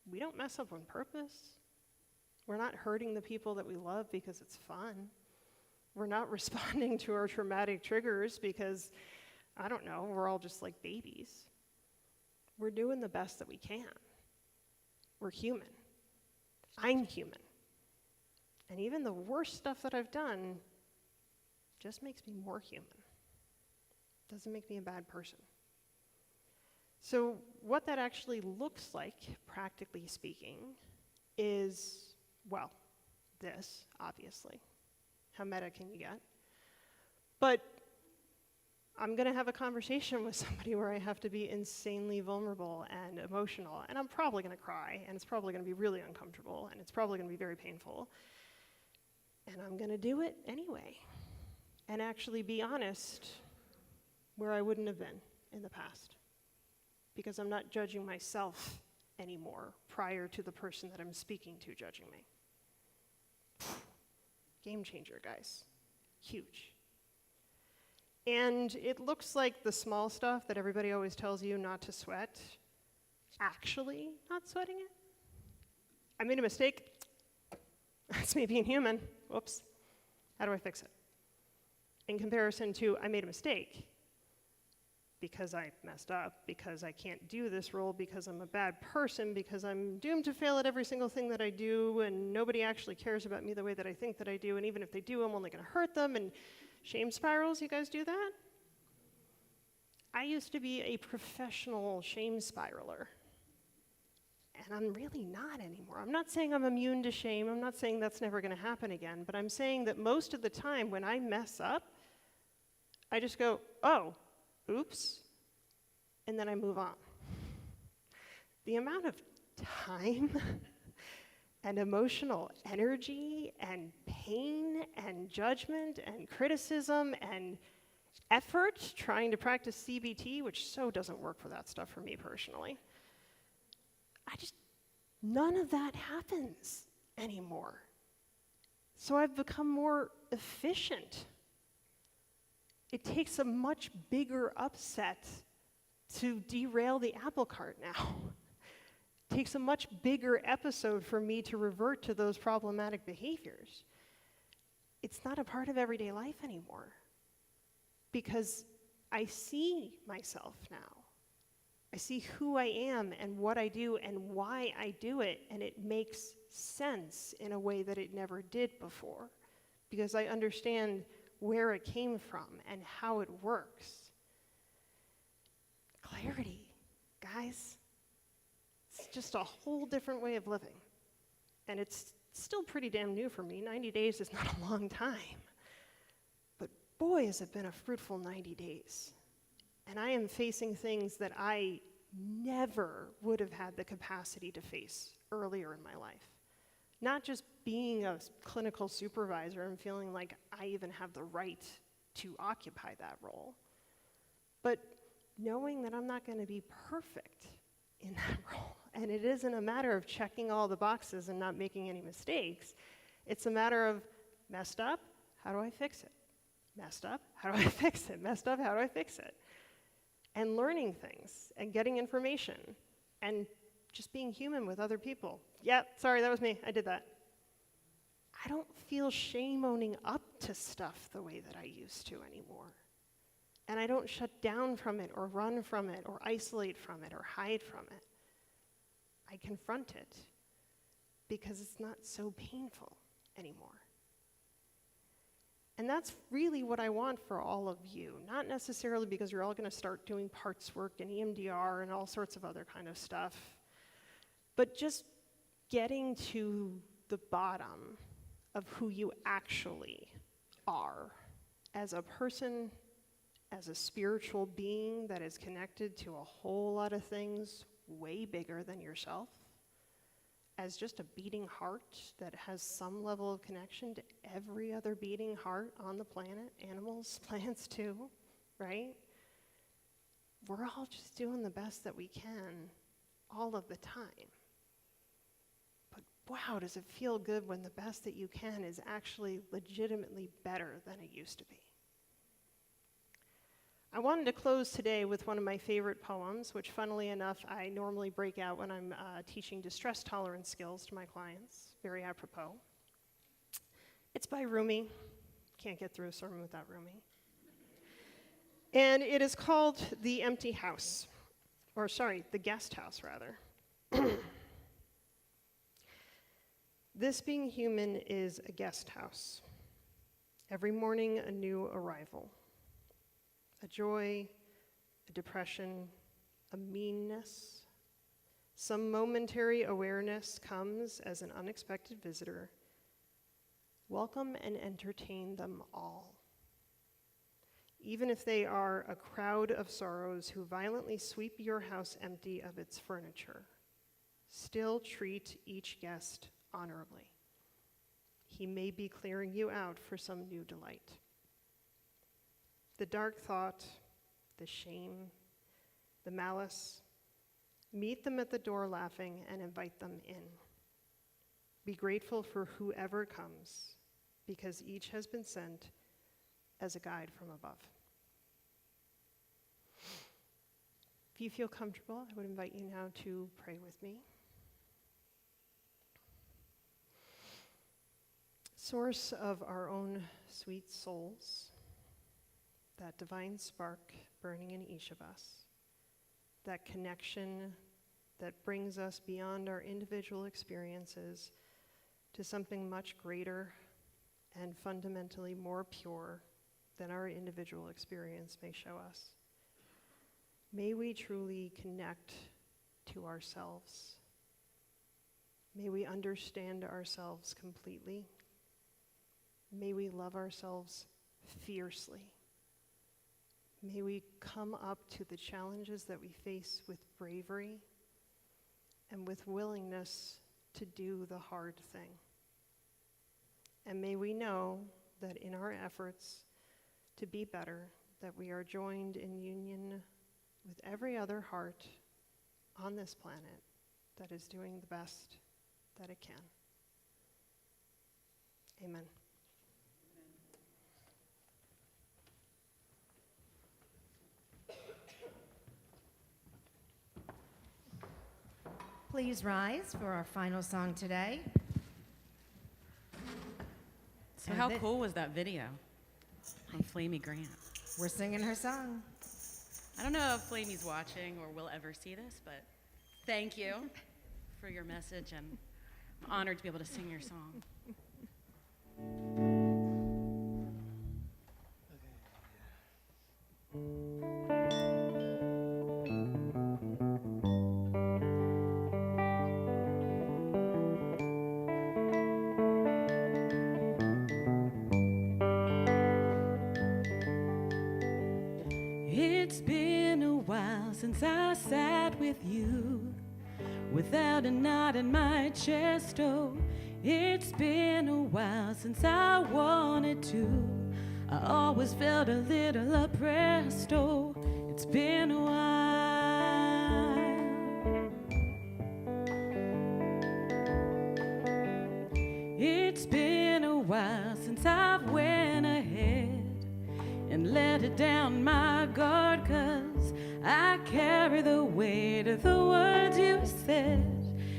we don't mess up on purpose. We're not hurting the people that we love because it's fun. We're not responding to our traumatic triggers because, I don't know, we're all just like babies. We're doing the best that we can. We're human. I'm human. And even the worst stuff that I've done just makes me more human. Doesn't make me a bad person. So what that actually looks like, practically speaking, is, well, this, obviously. How meta can you get? But I'm going to have a conversation with somebody where I have to be insanely vulnerable and emotional, and I'm probably going to cry, and it's probably going to be really uncomfortable, and it's probably going to be very painful. And I'm going to do it anyway, and actually be honest where I wouldn't have been in the past, because I'm not judging myself anymore prior to the person that I'm speaking to judging me. Game changer, guys. Huge. And it looks like the small stuff that everybody always tells you not to sweat, actually not sweating it. I made a mistake. That's me being human. Whoops. How do I fix it? In comparison to, I made a mistake because I messed up, because I can't do this role, because I'm a bad person, because I'm doomed to fail at every single thing that I do, and nobody actually cares about me the way that I think that I do, and even if they do, I'm only going to hurt them, and shame spirals, you guys do that? I used to be a professional shame spiraler, and I'm really not anymore. I'm not saying I'm immune to shame. I'm not saying that's never going to happen again, but I'm saying that most of the time when I mess up, I just go, oh, oops, and then I move on. The amount of time and emotional energy and pain and judgment and criticism and effort trying to practice CBT, which so doesn't work for that stuff for me personally, none of that happens anymore. So I've become more efficient. It takes a much bigger upset to derail the apple cart now. It takes a much bigger episode for me to revert to those problematic behaviors. It's not a part of everyday life anymore because I see myself now. I see who I am and what I do and why I do it, and it makes sense in a way that it never did before because I understand where it came from and how it works. Clarity, guys. It's just a whole different way of living. And it's still pretty damn new for me. 90 days is not a long time. But boy, has it been a fruitful 90 days. And I am facing things that I never would have had the capacity to face earlier in my life. Not just being a clinical supervisor and feeling like I even have the right to occupy that role, but knowing that I'm not going to be perfect in that role. And it isn't a matter of checking all the boxes and not making any mistakes. It's a matter of messed up, how do I fix it? Messed up, how do I fix it? Messed up, how do I fix it? And learning things and getting information and just being human with other people. Yeah, sorry, that was me. I did that. I don't feel shame owning up to stuff the way that I used to anymore. And I don't shut down from it or run from it or isolate from it or hide from it. I confront it because it's not so painful anymore. And that's really what I want for all of you, not necessarily because you're all going to start doing parts work and EMDR and all sorts of other kind of stuff, but just getting to the bottom of who you actually are as a person, as a spiritual being that is connected to a whole lot of things way bigger than yourself, as just a beating heart that has some level of connection to every other beating heart on the planet, animals, plants too, right? We're all just doing the best that we can all of the time. But wow, does it feel good when the best that you can is actually legitimately better than it used to be. I wanted to close today with one of my favorite poems, which funnily enough, I normally break out when I'm teaching distress tolerance skills to my clients, very apropos. It's by Rumi. Can't get through a sermon without Rumi. And it is called The Empty House, or sorry, The Guest House, rather. This being human is a guest house. Every morning, a new arrival. A joy, a depression, a meanness. Some momentary awareness comes as an unexpected visitor. Welcome and entertain them all. Even if they are a crowd of sorrows who violently sweep your house empty of its furniture, still treat each guest honorably. He may be clearing you out for some new delight. The dark thought, the shame, the malice, meet them at the door laughing and invite them in. Be grateful for whoever comes, because each has been sent as a guide from above. If you feel comfortable, I would invite you now to pray with me. source of our own sweet souls, that divine spark burning in each of us, that connection that brings us beyond our individual experiences to something much greater and fundamentally more pure than our individual experience may show us. May we truly connect to ourselves. May we understand ourselves completely. May we love ourselves fiercely. May we come up to the challenges that we face with bravery and with willingness to do the hard thing. And may we know that in our efforts to be better, that we are joined in union with every other heart on this planet that is doing the best that it can. Amen. Please rise for our final song today. So And how thi- cool was that video on Flamey Grant? We're singing her song. I don't know if Flamey's watching or will ever see this, but thank you for your message, and I'm honored to be able to sing your song. It's been a while since I sat with you without a knot in my chest. Oh, it's been a while since I wanted to. I always felt a little oppressed. Oh, it's been a while. It's been a while since I've went ahead and let it down my guard, 'cause I carry the weight of the words you said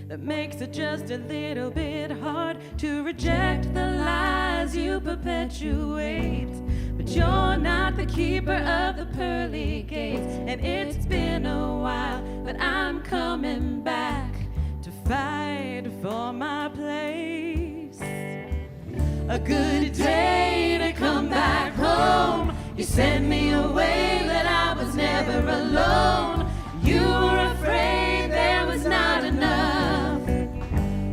that makes it just a little bit hard to reject the lies you perpetuate. But you're not the keeper of the pearly gates, and it's been a while, but I'm coming back to fight for my place. A good day to come back home. You sent me away, but I was never alone. You were afraid there was not enough,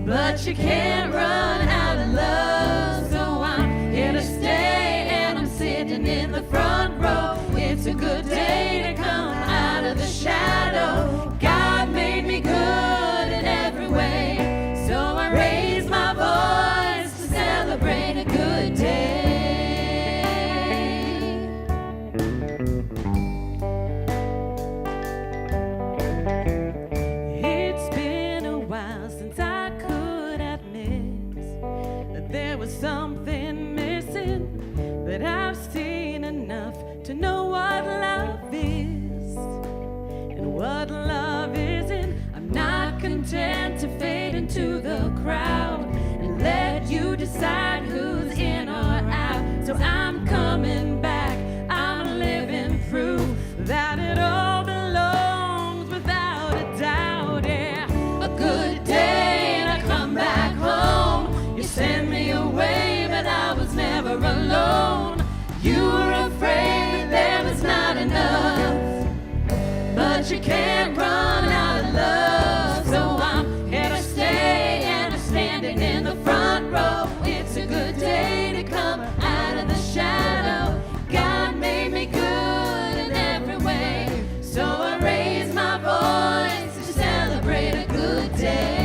but you can't run out of love. So I'm here to stay, and I'm sitting in the front row. It's a good day to come out of the shadow. God made me good in every way, so I raise my voice to celebrate a good day. It's been a while since I could admit that there was something missing, but I've seen enough to know what love is and what love isn't. I'm not content to fade into the crowd and let you decide who's in or out. So I'm coming back, I'm living proof that it all belongs without a doubt. Yeah, a good day and I come back home. You sent me away, but I was never alone. You were afraid that there was not enough, but you can't run out of love. So I'm here to stay, and I'm standing in the front row. It's a good day to come out of the shadow. God made me good in every way, so I raise my voice to celebrate a good day.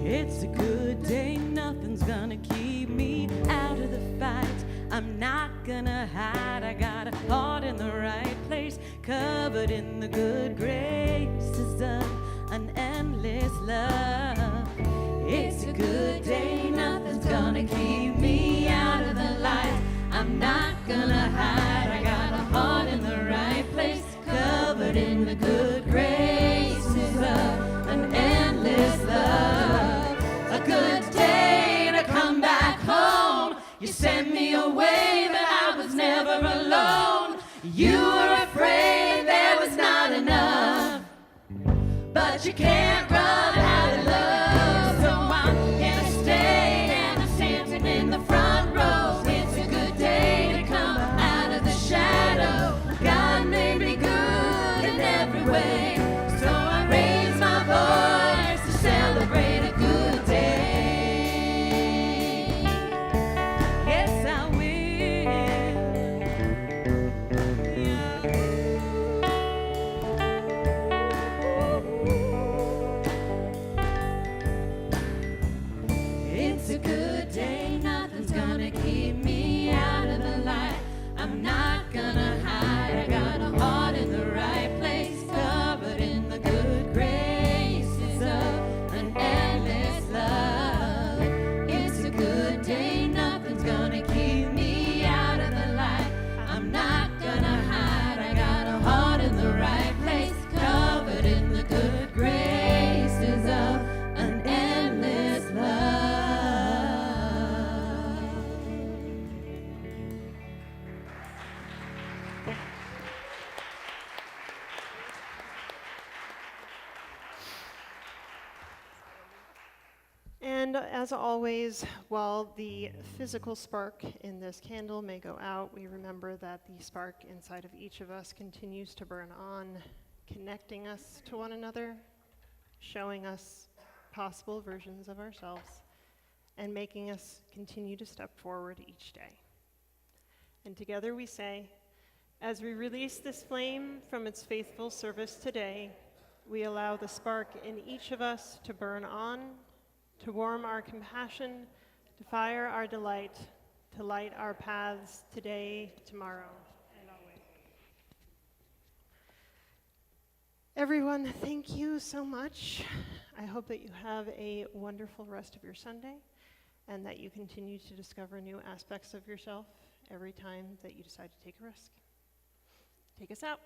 It's a good day, nothing's gonna keep me out of the fight. I'm not gonna hide, I got a heart in the right place, covered in the good graces of an endless love. It's a good day, nothing's gonna keep me And as always, while the physical spark in this candle may go out, we remember that the spark inside of each of us continues to burn on, connecting us to one another, showing us possible versions of ourselves, and making us continue to step forward each day. And together we say, as we release this flame from its faithful service today, we allow the spark in each of us to burn on, to warm our compassion, to fire our delight, to light our paths today, tomorrow, and always. Everyone, thank you so much. I hope that you have a wonderful rest of your Sunday and that you continue to discover new aspects of yourself every time that you decide to take a risk. Take us out.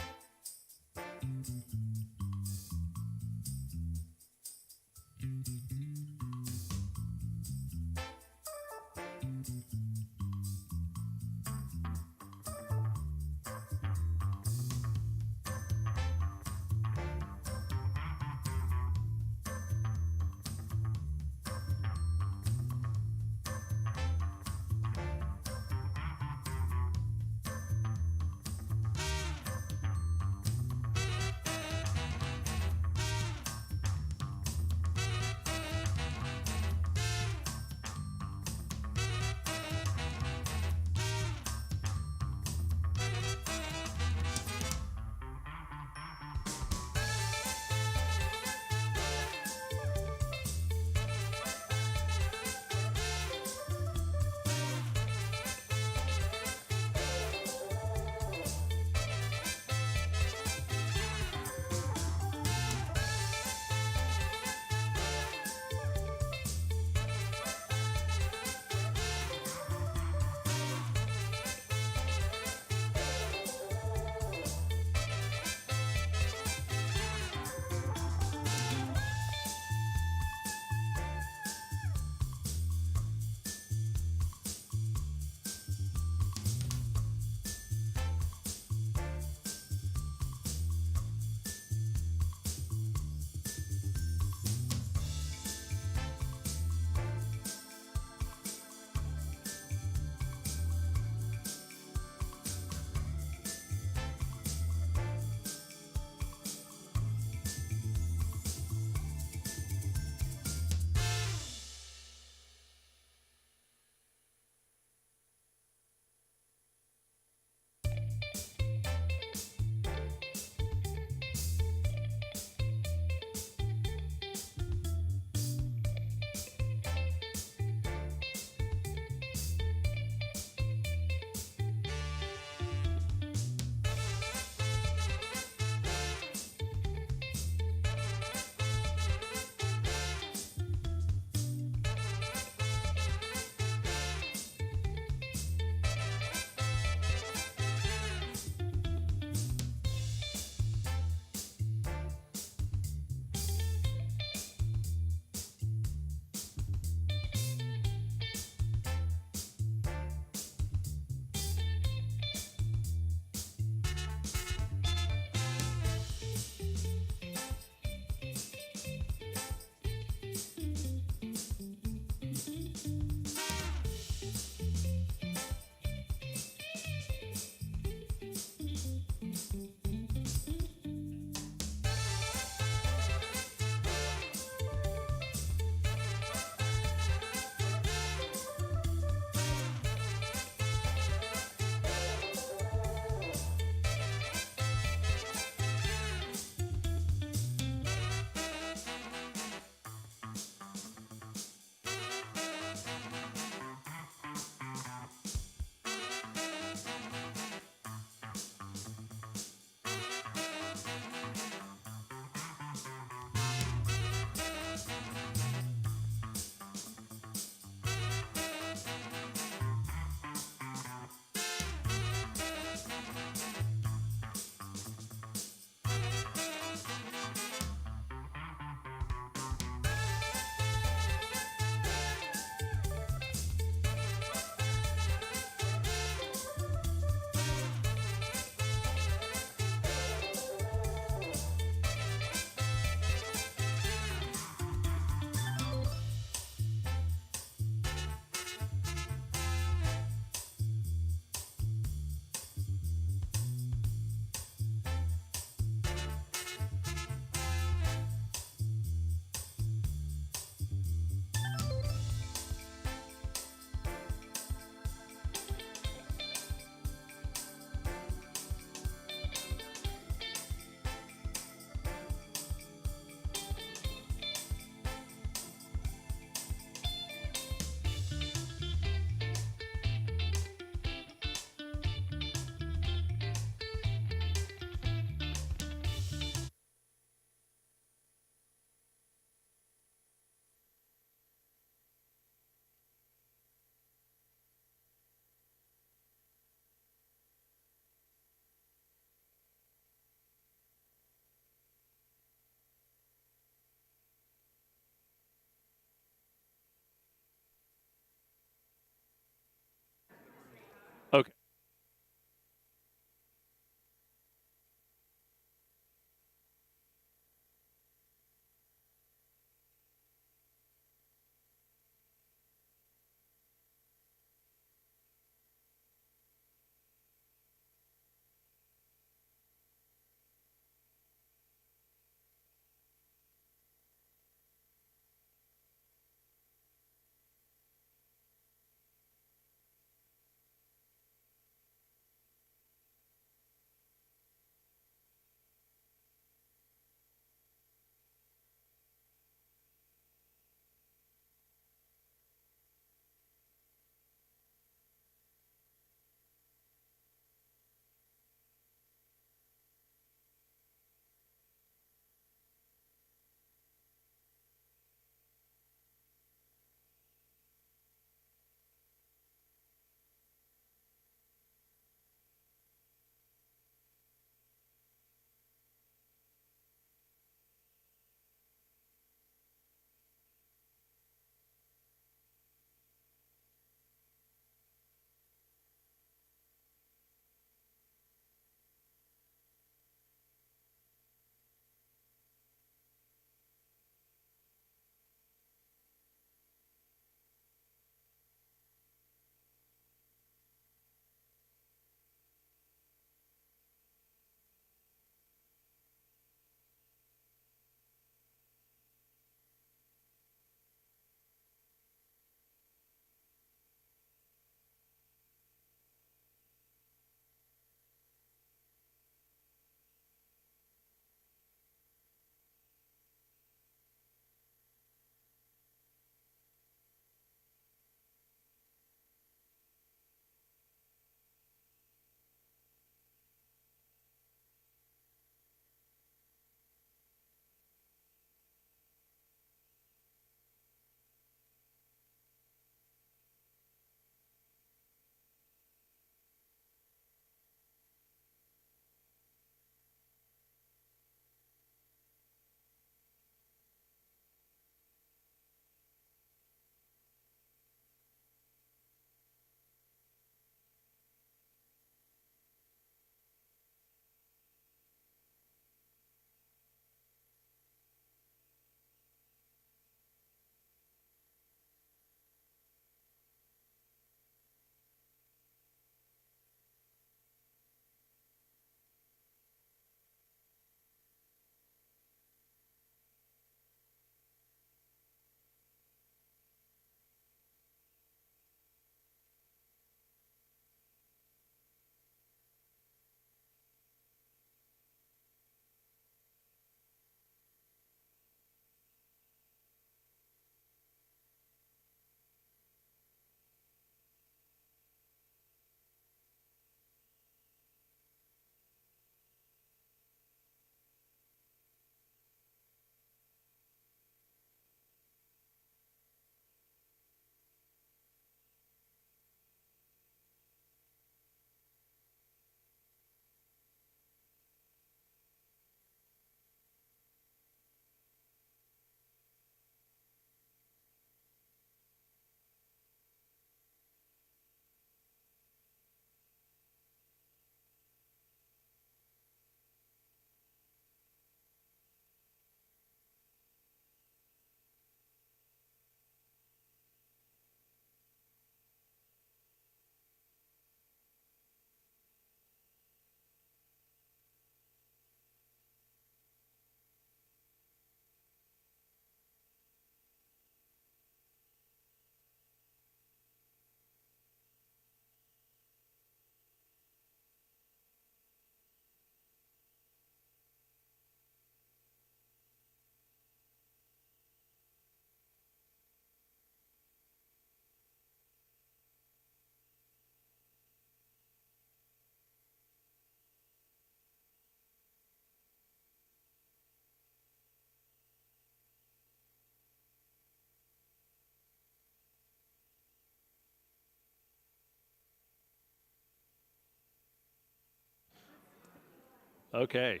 Okay.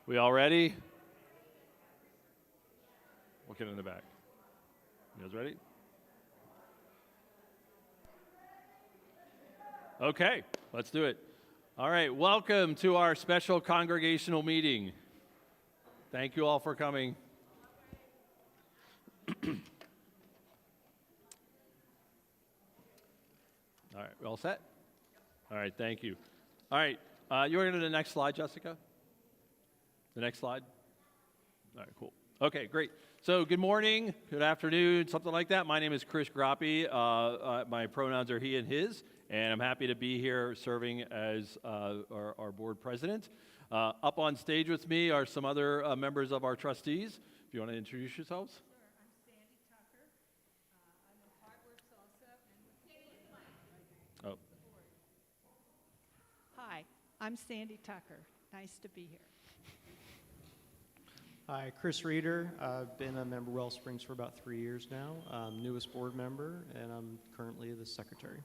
We all ready? Looking in the back. You guys ready? Okay, let's do it. All right, welcome to our special congregational meeting. Thank you all for coming. All right, we all set? All right, thank you. All right, you want to go to the next slide, Jessica? The next slide? All right, cool. Okay, great. So good morning, good afternoon, something like that. My name is Chris Grappi. My pronouns are he and his, and I'm happy to be here serving as our board president. Up on stage with me are some other members of our trustees. If you want to introduce yourselves. Sure, I'm Sandy Tucker. I'm in Heartworks also, and with Katie and Mike. Oh. Hi, I'm Sandy Tucker. Nice to be here. Hi, Chris Reeder. I've been a member of WellSprings for about 3 years now. I'm newest board member, and I'm currently the secretary.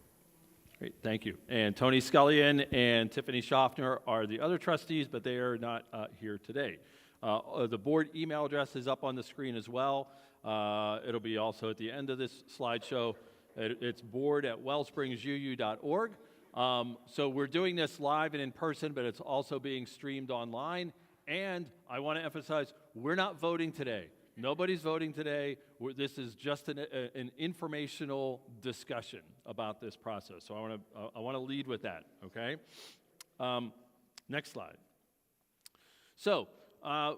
Great, thank you. And Tony Scullion and Tiffany Schaffner are the other trustees, but they are not here today. The board email address is up on the screen as well. It'll be also at the end of this slideshow. It's board@wellspringsuu.org. So we're doing this live and in person, but it's also being streamed online. And I want to emphasize, we're not voting today. Nobody's voting today. This is just an informational discussion about this process. So I want to lead with that, okay? Next slide. So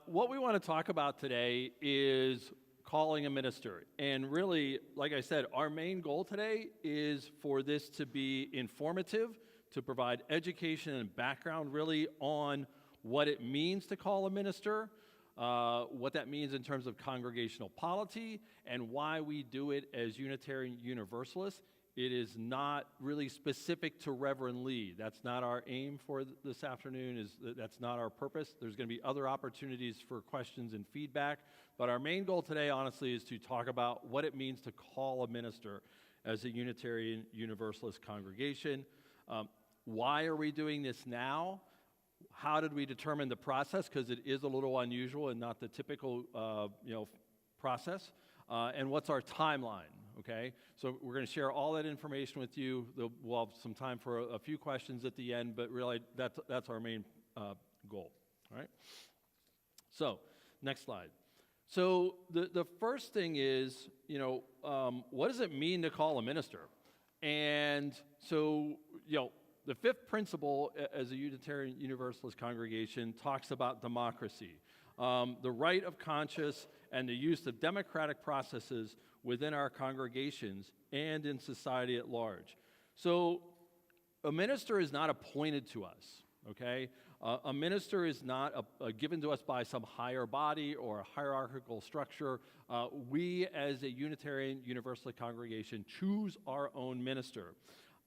what we want to talk about today is calling a minister. And really, like I said, our main goal today is for this to be informative, to provide education and background really on what it means to call a minister, what that means in terms of congregational polity, and why we do it as Unitarian Universalists. It is not really specific to Reverend Lee. That's not our aim for this afternoon. That's not our purpose. There's going to be other opportunities for questions and feedback. But our main goal today, honestly, is to talk about what it means to call a minister as a Unitarian Universalist congregation. Why are we doing this now? How did we determine the process? Because it is a little unusual and not the typical process. And what's our timeline? Okay, so we're going to share all that information with you. We'll have some time for a few questions at the end, but really that's our main goal. All right. So next slide. So the first thing is, what does it mean to call a minister? And so, the fifth principle as a Unitarian Universalist congregation talks about democracy, the right of conscience and the use of democratic processes within our congregations and in society at large. So a minister is not appointed to us, okay? A minister is not given to us by some higher body or a hierarchical structure. We as a Unitarian Universalist congregation choose our own minister.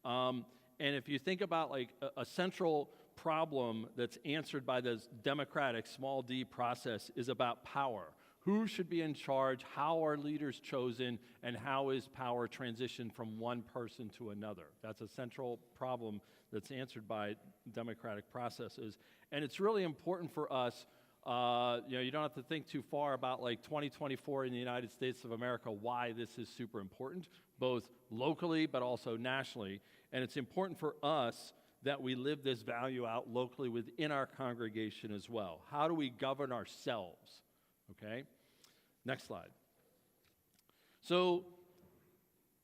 And if you think about like a central problem that's answered by this democratic small d process is about power. Who should be in charge? How are leaders chosen? And how is power transitioned from one person to another? That's a central problem that's answered by democratic processes. And it's really important for us, you don't have to think too far about like 2024 in the United States of America, why this is super important, both locally but also nationally. And it's important for us that we live this value out locally within our congregation as well. How do we govern ourselves? Okay, next slide. So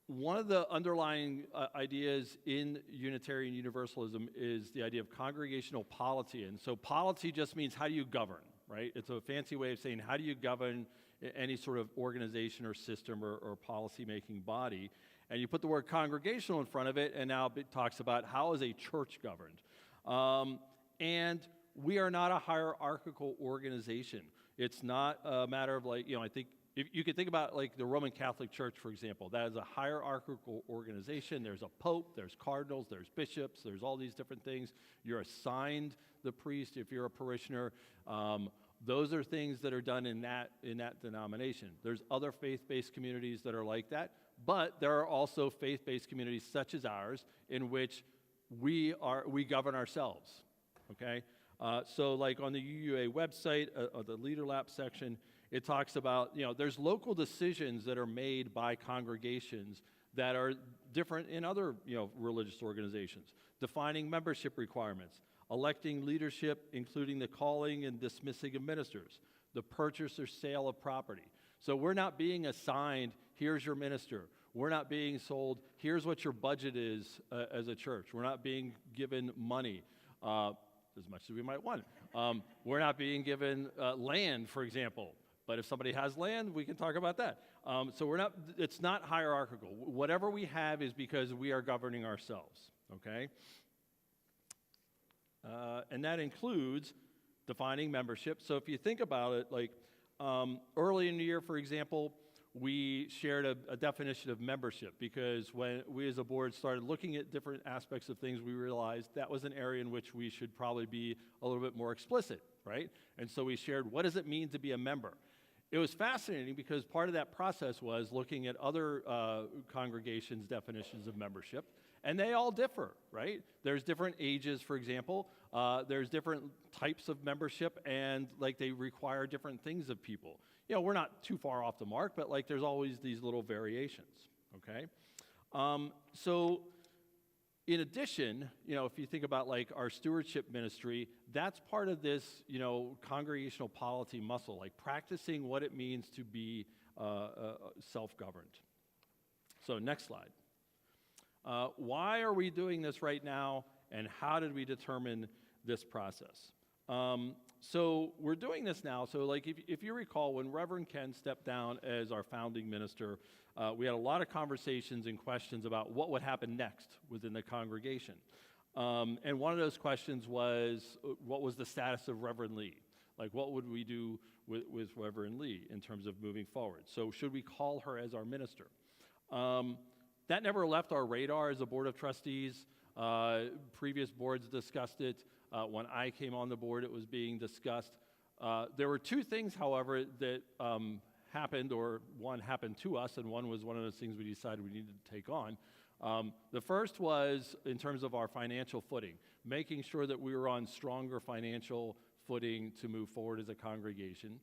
one of the underlying ideas in Unitarian Universalism is the idea of congregational polity. And so polity just means how do you govern, right? It's a fancy way of saying how do you govern any sort of organization or system or policy-making body. And you put the word congregational in front of it, and now it talks about how is a church governed. And we are not a hierarchical organization. It's not a matter of like, I think if you could think about like the Roman Catholic Church, for example, that is a hierarchical organization. There's a pope, there's cardinals, there's bishops, there's all these different things. You're assigned the priest if you're a parishioner. Those are things that are done in that denomination. There's other faith-based communities that are like that, but there are also faith-based communities such as ours in which we govern ourselves. Okay. So like on the UUA website, the Leader Lab section, it talks about, there's local decisions that are made by congregations that are different in other, religious organizations. Defining membership requirements, electing leadership, including the calling and dismissing of ministers, the purchase or sale of property. So we're not being assigned, here's your minister. We're not being sold, here's what your budget is as a church. We're not being given money. As much as we might want. We're not being given land, for example. But if somebody has land, we can talk about that. So it's not hierarchical. Whatever we have is because we are governing ourselves, okay? And that includes defining membership. So if you think about it, like early in the year, for example, we shared a definition of membership because when we as a board started looking at different aspects of things, we realized that was an area in which we should probably be a little bit more explicit, right? And so we shared, what does it mean to be a member? It was fascinating because part of that process was looking at other congregations' definitions of membership, and they all differ, right? There's different ages, for example. There's different types of membership, and like they require different things of people. We're not too far off the mark, but like there's always these little variations, okay? So in addition, if you think about like our stewardship ministry, that's part of this, congregational polity muscle, like practicing what it means to be self-governed. So next slide. Why are we doing this right now, and how did we determine this process? So we're doing this now. So like if you recall, when Reverend Ken stepped down as our founding minister, we had a lot of conversations and questions about what would happen next within the congregation. And one of those questions was, what was the status of Reverend Lee? Like, what would we do with Reverend Lee in terms of moving forward? So should we call her as our minister? That never left our radar as a board of trustees. Previous boards discussed it. When I came on the board, it was being discussed. There were two things, however, that happened, or one happened to us, and one was one of those things we decided we needed to take on. The first was in terms of our financial footing, making sure that we were on stronger financial footing to move forward as a congregation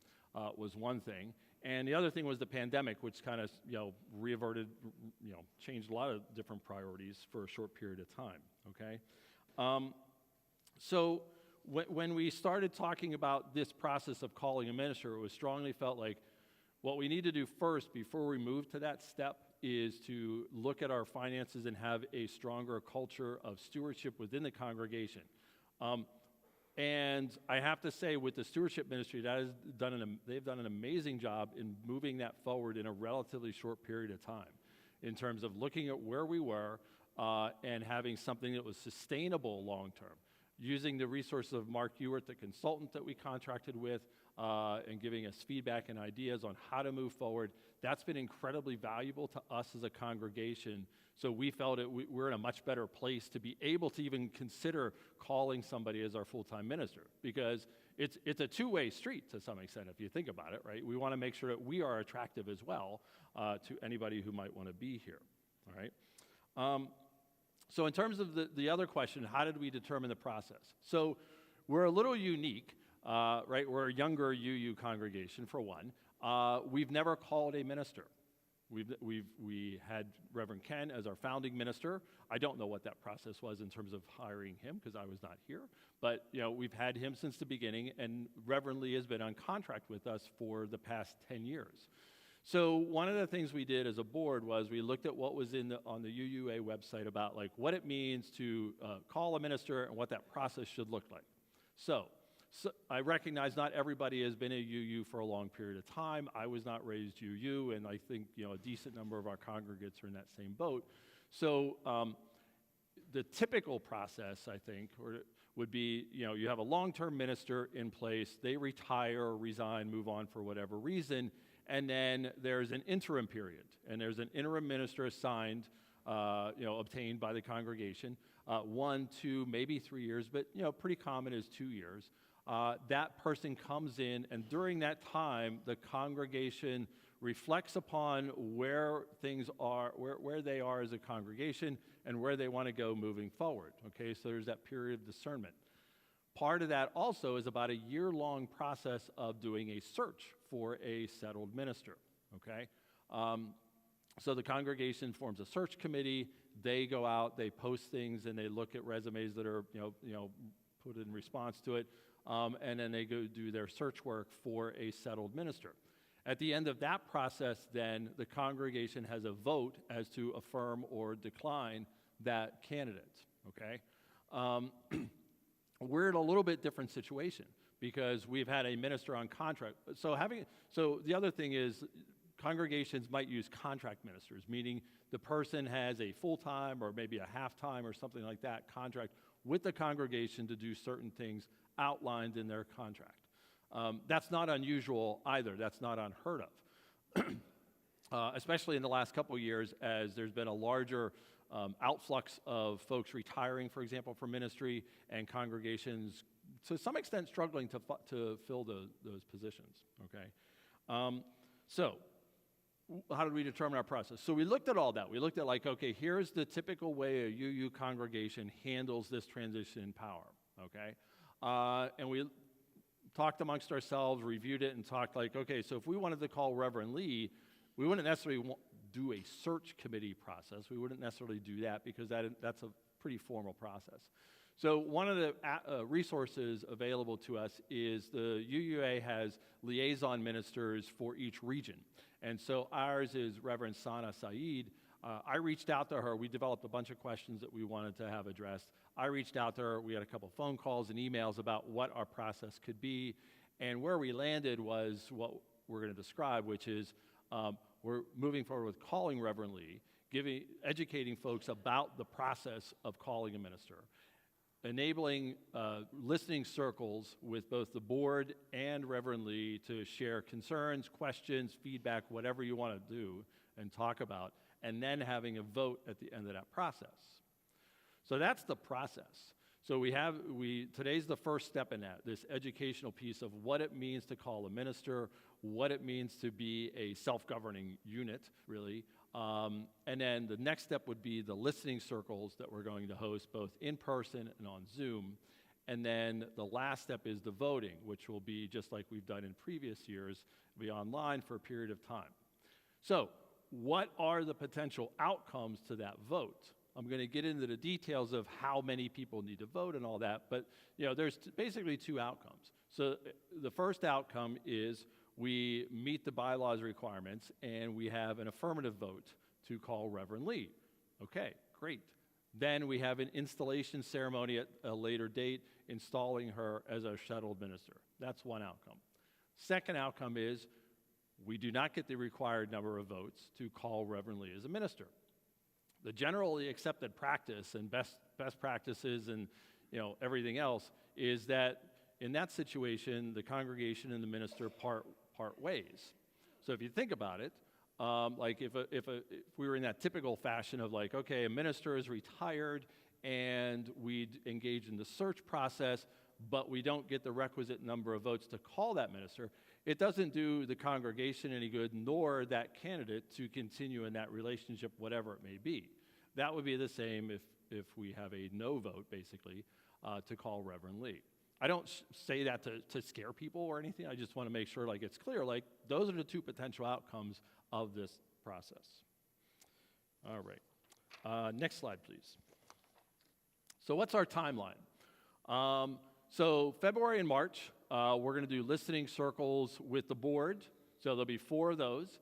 was one thing. And the other thing was the pandemic, which kind of, reverted, changed a lot of different priorities for a short period of time, okay? So when we started talking about this process of calling a minister, it was strongly felt like what we need to do first before we move to that step is to look at our finances and have a stronger culture of stewardship within the congregation. And I have to say, with the stewardship ministry, they've done an amazing job in moving that forward in a relatively short period of time in terms of looking at where we were and having something that was sustainable long-term. Using the resources of Mark Ewert, the consultant that we contracted with, and giving us feedback and ideas on how to move forward. That's been incredibly valuable to us as a congregation. So we felt we're in a much better place to be able to even consider calling somebody as our full-time minister, because it's a two-way street to some extent if you think about it, right? We want to make sure that we are attractive as well to anybody who might want to be here, all right? So in terms of the other question, how did we determine the process? So we're a little unique, right? We're a younger UU congregation, for one. We've never called a minister. We had Reverend Ken as our founding minister. I don't know what that process was in terms of hiring him because I was not here. But we've had him since the beginning, and Reverend Lee has been on contract with us for the past 10 years. So one of the things we did as a board was we looked at what was on the UUA website about like what it means to call a minister and what that process should look like. So I recognize not everybody has been a UU for a long period of time. I was not raised UU, and I think a decent number of our congregates are in that same boat. So the typical process, I think, would be you have a long-term minister in place. They retire or resign, move on for whatever reason. And then there's an interim period, and there's an interim minister assigned, obtained by the congregation, 1, 2, maybe 3 years, but pretty common is 2 years. That person comes in, and during that time, the congregation reflects upon where things are, where they are as a congregation, and where they want to go moving forward. Okay, so there's that period of discernment. Part of that also is about a year-long process of doing a search for a settled minister, okay? So the congregation forms a search committee. They go out, they post things, and they look at resumes that are, put in response to it, and then they go do their search work for a settled minister. At the end of that process, then, the congregation has a vote as to affirm or decline that candidate, okay? We're in a little bit different situation because we've had a minister on contract. So the other thing is congregations might use contract ministers, meaning the person has a full-time or maybe a half-time or something like that contract with the congregation to do certain things outlined in their contract. That's not unusual either. That's not unheard of, especially in the last couple of years as there's been a larger outflux of folks retiring, for example, from ministry, and congregations, to some extent, struggling to fill those positions, okay? So how did we determine our process? So we looked at all that. We looked at like, okay, here's the typical way a UU congregation handles this transition in power, okay? And we talked amongst ourselves, reviewed it, and talked like, okay, so if we wanted to call Reverend Lee, we wouldn't necessarily do a search committee process. We wouldn't necessarily do that because that's a pretty formal process. So one of the resources available to us is the UUA has liaison ministers for each region. And so ours is Reverend Sana Saeed. I reached out to her. We developed a bunch of questions that we wanted to have addressed. I reached out to her. We had a couple phone calls and emails about what our process could be. And where we landed was what we're going to describe, which is we're moving forward with calling Reverend Lee, educating folks about the process of calling a minister, enabling listening circles with both the board and Reverend Lee to share concerns, questions, feedback, whatever you want to do and talk about, and then having a vote at the end of that process. So that's the process. So today's the first step in that, this educational piece of what it means to call a minister, what it means to be a self-governing unit, really. And then the next step would be the listening circles that we're going to host both in person and on Zoom. And then the last step is the voting, which will be just like we've done in previous years, be online for a period of time. So what are the potential outcomes to that vote? I'm going to get into the details of how many people need to vote and all that, but there's basically two outcomes. So the first outcome is we meet the bylaws requirements and we have an affirmative vote to call Reverend Lee. Okay, great. Then we have an installation ceremony at a later date, installing her as our settled minister. That's one outcome. Second outcome is we do not get the required number of votes to call Reverend Lee as a minister. The generally accepted practice and best practices and everything else is that in that situation, the congregation and the minister part ways. So if you think about it, like if we were in that typical fashion of like, okay, a minister is retired and we engage in the search process, but we don't get the requisite number of votes to call that minister, it doesn't do the congregation any good, nor that candidate to continue in that relationship, whatever it may be. That would be the same if we have a no vote, basically, to call Reverend Lee. I don't say that to scare people or anything. I just want to make sure like it's clear, like those are the two potential outcomes of this process. All right. Next slide, please. So what's our timeline? So February and March, we're going to do listening circles with the board. So there'll be 4 of those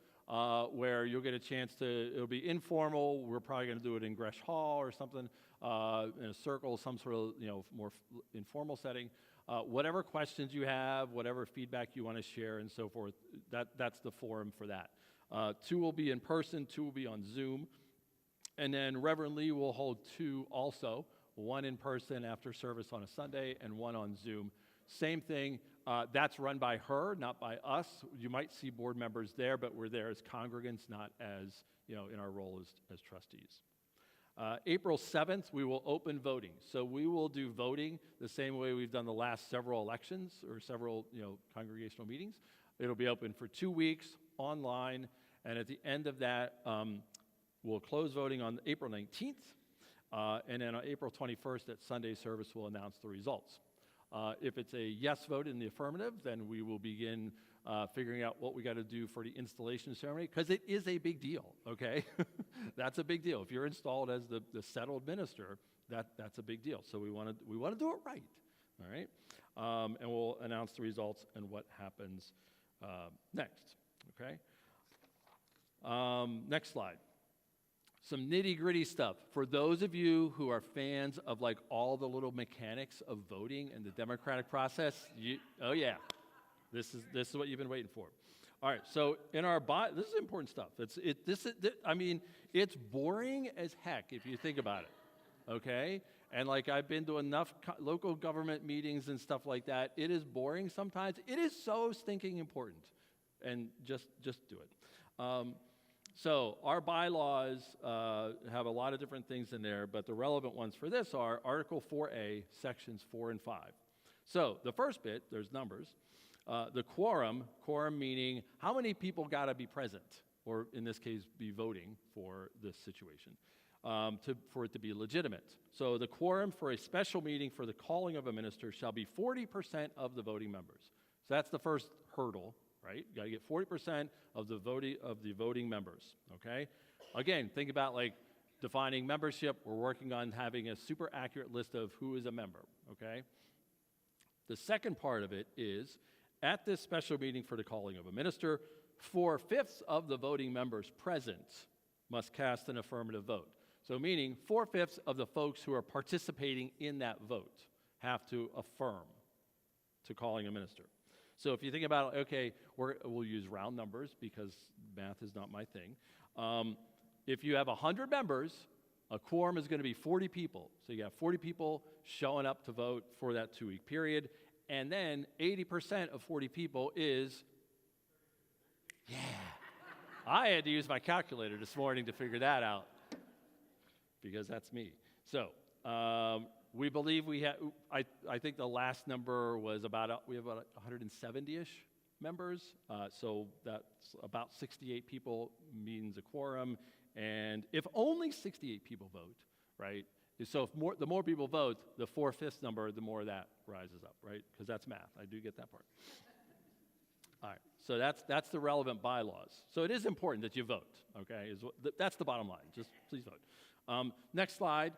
where you'll get a chance it'll be informal. We're probably going to do it in Gresh Hall or something, in a circle, some sort of more informal setting. Whatever questions you have, whatever feedback you want to share and so forth, that's the forum for that. 2 will be in person, 2 will be on Zoom. And then Reverend Lee will hold 2 also, 1 in person after service on a Sunday and 1 on Zoom. Same thing, that's run by her, not by us. You might see board members there, but we're there as congregants, not as, in our role as trustees. April 7th, we will open voting. So we will do voting the same way we've done the last several elections or several, congregational meetings. It'll be open for 2 weeks online, and at the end of that, we'll close voting on April 19th, and then on April 21st at Sunday service, we'll announce the results. If it's a yes vote in the affirmative, then we will begin figuring out what we got to do for the installation ceremony, because it is a big deal, okay? That's a big deal. If you're installed as the settled minister, that's a big deal. So we want to do it right, all right? And we'll announce the results and what happens next, okay? Next slide. Some nitty-gritty stuff. For those of you who are fans of like all the little mechanics of voting and the democratic process, oh yeah, this is what you've been waiting for. All right, so in our this is important stuff. I mean, it's boring as heck if you think about it, okay? And like I've been to enough local government meetings and stuff like that. It is boring sometimes. It is so stinking important, and just do it. So our bylaws have a lot of different things in there, but the relevant ones for this are Article 4A, Sections 4 and 5. So the first bit, there's numbers. The quorum meaning how many people got to be present, or in this case, be voting for this situation, for it to be legitimate. So the quorum for a special meeting for the calling of a minister shall be 40% of the voting members. So that's the first hurdle. Right? You got to get 40% of the voting members, okay? Again, think about like defining membership. We're working on having a super accurate list of who is a member, okay? The second part of it is, at this special meeting for the calling of a minister, 4/5 of the voting members present must cast an affirmative vote. So meaning 4/5 of the folks who are participating in that vote have to affirm to calling a minister. So if you think about, okay, we'll use round numbers because math is not my thing. If you have 100 members, a quorum is going to be 40 people. So you have 40 people showing up to vote for that 2-week period. And then 80% of 40 people is, yeah. I had to use my calculator this morning to figure that out because that's me. So we believe we have, I think the last number was we have about 170-ish members. So that's about 68 people means a quorum. And if only 68 people vote, right? So if the more people vote, the 4/5 number, the more that rises up, right? Because that's math. I do get that part. All right. So that's the relevant bylaws. So it is important that you vote, okay? That's the bottom line. Just please vote. Next slide.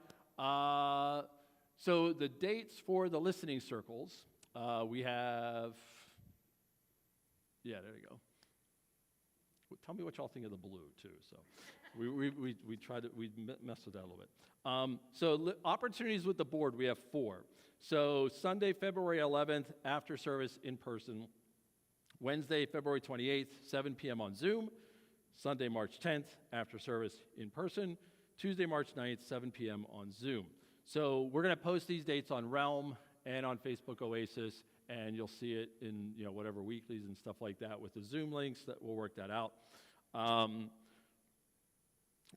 So the dates for the listening circles, we have, yeah, there you go. Tell me what y'all think of the blue too. So we tried to, we messed with that a little bit. So opportunities with the board, we have 4. So Sunday, February 11th, after service in person. Wednesday, February 28th, 7 p.m. on Zoom. Sunday, March 10th, after service in person. Tuesday, March 9th, 7 p.m. on Zoom. So we're going to post these dates on Realm and on Facebook Oasis, and you'll see it in whatever weeklies and stuff like that with the Zoom links. That we'll work that out. I'm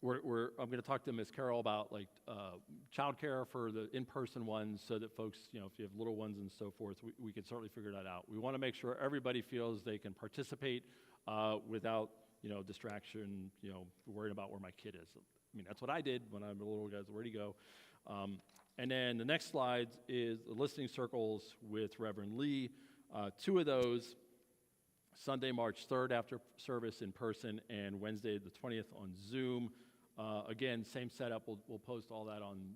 going to talk to Ms. Carroll about like childcare for the in-person ones, so that folks, if you have little ones and so forth, we can certainly figure that out. We want to make sure everybody feels they can participate without distraction, worrying about where my kid is. I mean, that's what I did when I'm a little guy. Where'd he go? And then the next slide is the listening circles with Reverend Lee. 2 of those, Sunday, March 3rd after service in person, and Wednesday the 20th on Zoom. Again, same setup. We'll post all that on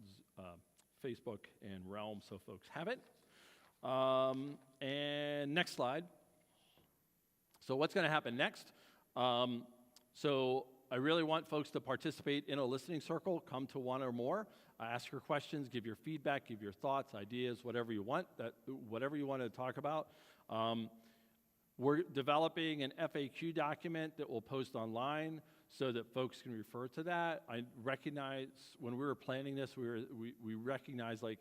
Facebook and Realm so folks have it. And next slide. So what's going to happen next? So I really want folks to participate in a listening circle. Come to one or more. Ask your questions, give your feedback, give your thoughts, ideas, whatever you want. Whatever you want to talk about. We're developing an FAQ document that we'll post online so that folks can refer to that. I recognize when we were planning this, we recognized like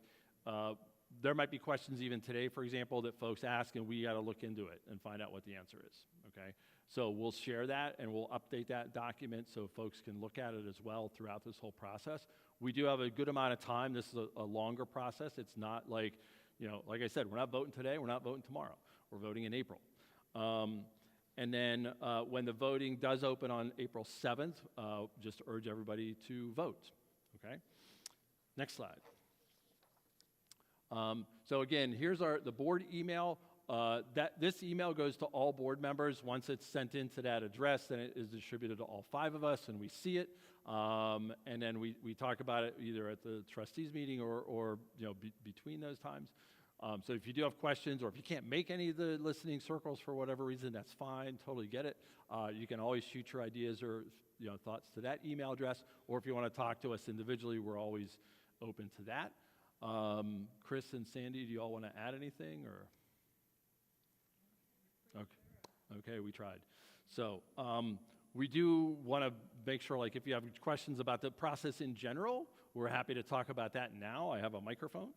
there might be questions even today, for example, that folks ask, and we got to look into it and find out what the answer is. Okay, so we'll share that and we'll update that document so folks can look at it as well throughout this whole process. We do have a good amount of time. This is a longer process. It's not like, like I said, we're not voting today. We're not voting tomorrow. We're voting in April. And then when the voting does open on April 7th, just urge everybody to vote, okay? Next slide. So again, here's the board email. This email goes to all board members. Once it's sent into that address, then it is distributed to all 5 of us, and we see it. And then we talk about it either at the trustees meeting or between those times. So if you do have questions, or if you can't make any of the listening circles for whatever reason, that's fine. Totally get it. You can always shoot your ideas or thoughts to that email address. Or if you want to talk to us individually, we're always open to that. Chris and Sandy, do you all want to add anything, or? Okay, we tried. So we do want to make sure, like, if you have questions about the process in general, we're happy to talk about that now. I have a microphone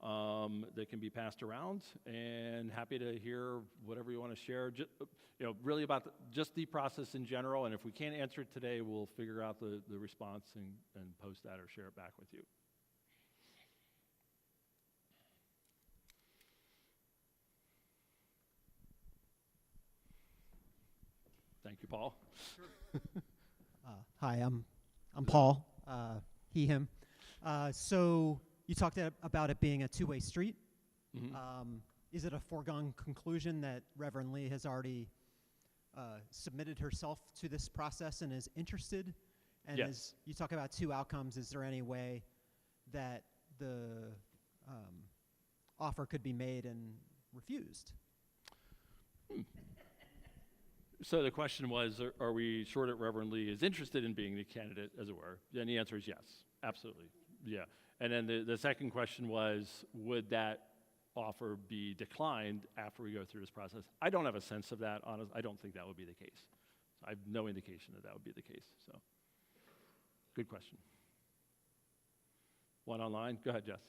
that can be passed around, and happy to hear whatever you want to share, really about just the process in general. And if we can't answer it today, we'll figure out the response and post that or share it back with you. Thank you, Paul. Sure. Hi, I'm Paul. He, him. So you talked about it being a two-way street. Mm-hmm. Is it a foregone conclusion that Reverend Lee has already submitted herself to this process and is interested? And yes. As you talk about 2 outcomes, is there any way that the offer could be made and refused? So the question was, are we sure that Reverend Lee is interested in being the candidate, as it were? And the answer is yes, absolutely, yeah. And then the second question was, would that offer be declined after we go through this process? I don't have a sense of that, honestly. I don't think that would be the case. I have no indication that would be the case, so. Good question. One online? Go ahead, Jess.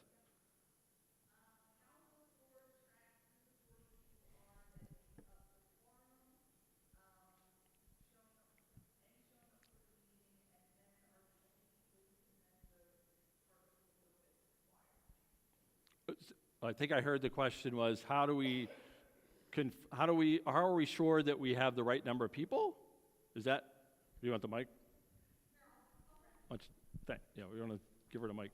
I think I heard the question was, how are we sure that we have the right number of people? Is that, do you want the mic? Yeah, we want to give her the mic.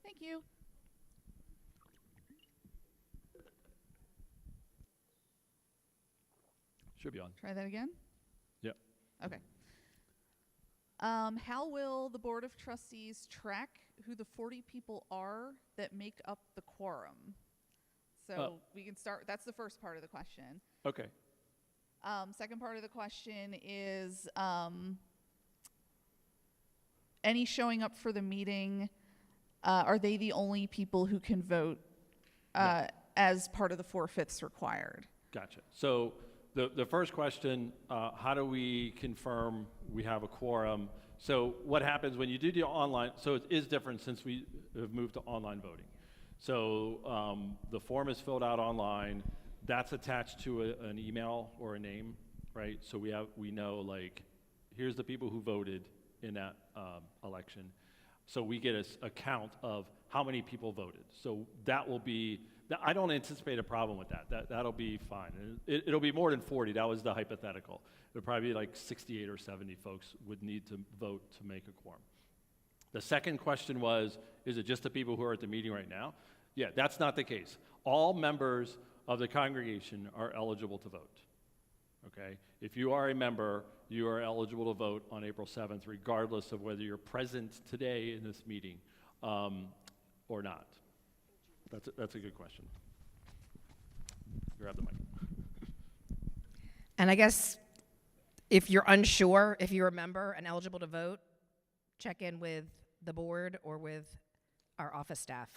Thank you. Should be on. Try that again? Yep. Okay. How will the Board of Trustees track who the 40 people are that make up the quorum? So we can start, that's the first part of the question. Okay. Second part of the question is, any showing up for the meeting, are they the only people who can vote as part of the 4/5 required? Gotcha. So the first question, how do we confirm we have a quorum? So what happens when you do the online, so it is different since we have moved to online voting. So the form is filled out online. That's attached to an email or a name, right? So we know, like, here's the people who voted in that election. So we get a count of how many people voted. So that will be, I don't anticipate a problem with that. That'll be fine. It'll be more than 40. That was the hypothetical. It'll probably be like 68 or 70 folks would need to vote to make a quorum. The second question was, is it just the people who are at the meeting right now? Yeah, that's not the case. All members of the congregation are eligible to vote, okay? If you are a member, you are eligible to vote on April 7th, regardless of whether you're present today in this meeting or not. That's a good question. Grab the mic. And I guess if you're unsure, if you're a member and eligible to vote, check in with the board or with our office staff.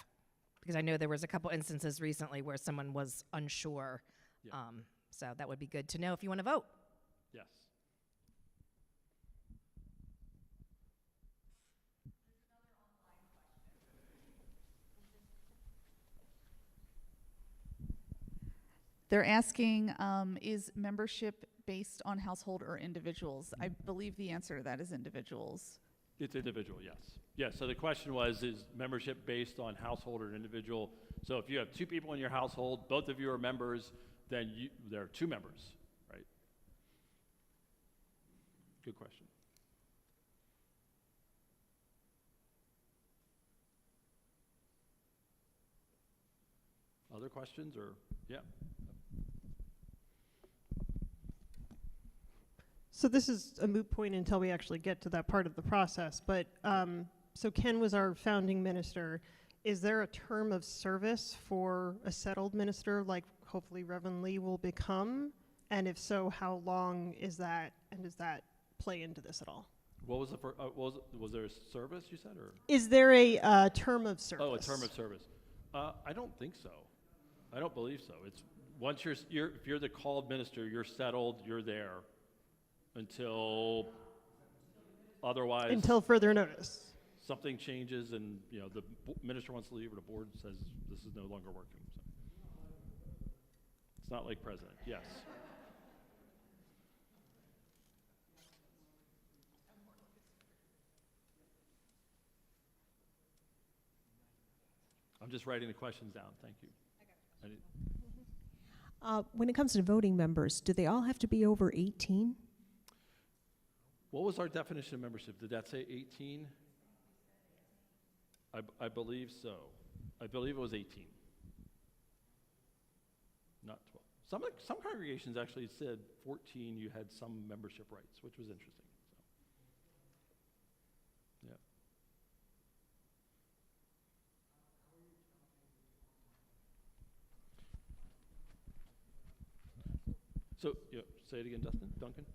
Because I know there was a couple instances recently where someone was unsure. Yeah. So that would be good to know if you want to vote. Yes. They're asking, is membership based on household or individuals? I believe the answer to that is individuals. It's individual, yes. Yes, so the question was, is membership based on household or individual? So if you have 2 people in your household, both of you are members, then there are 2 members, right? Good question. other questions or, yeah? So this is a moot point until we actually get to that part of the process. But so Ken was our founding minister. Is there a term of service for a settled minister, like hopefully Reverend Lee will become? And if so, how long is that? And does that play into this at all? What was the first, was there a service you said, or? Is there a term of service? Oh, a term of service. I don't think so. I don't believe so. It's once if you're the called minister, you're settled, you're there until otherwise. Until further notice. Something changes, and the minister wants to leave, or the board says this is no longer working. So. It's not like president. Yes. I'm just writing the questions down. Thank you. When it comes to voting members, do they all have to be over 18? What was our definition of membership? Did that say 18? I believe so. I believe it was 18, not 12. Some congregations actually said 14. You had some membership rights, which was interesting. So, yeah. So, say it again, Duncan.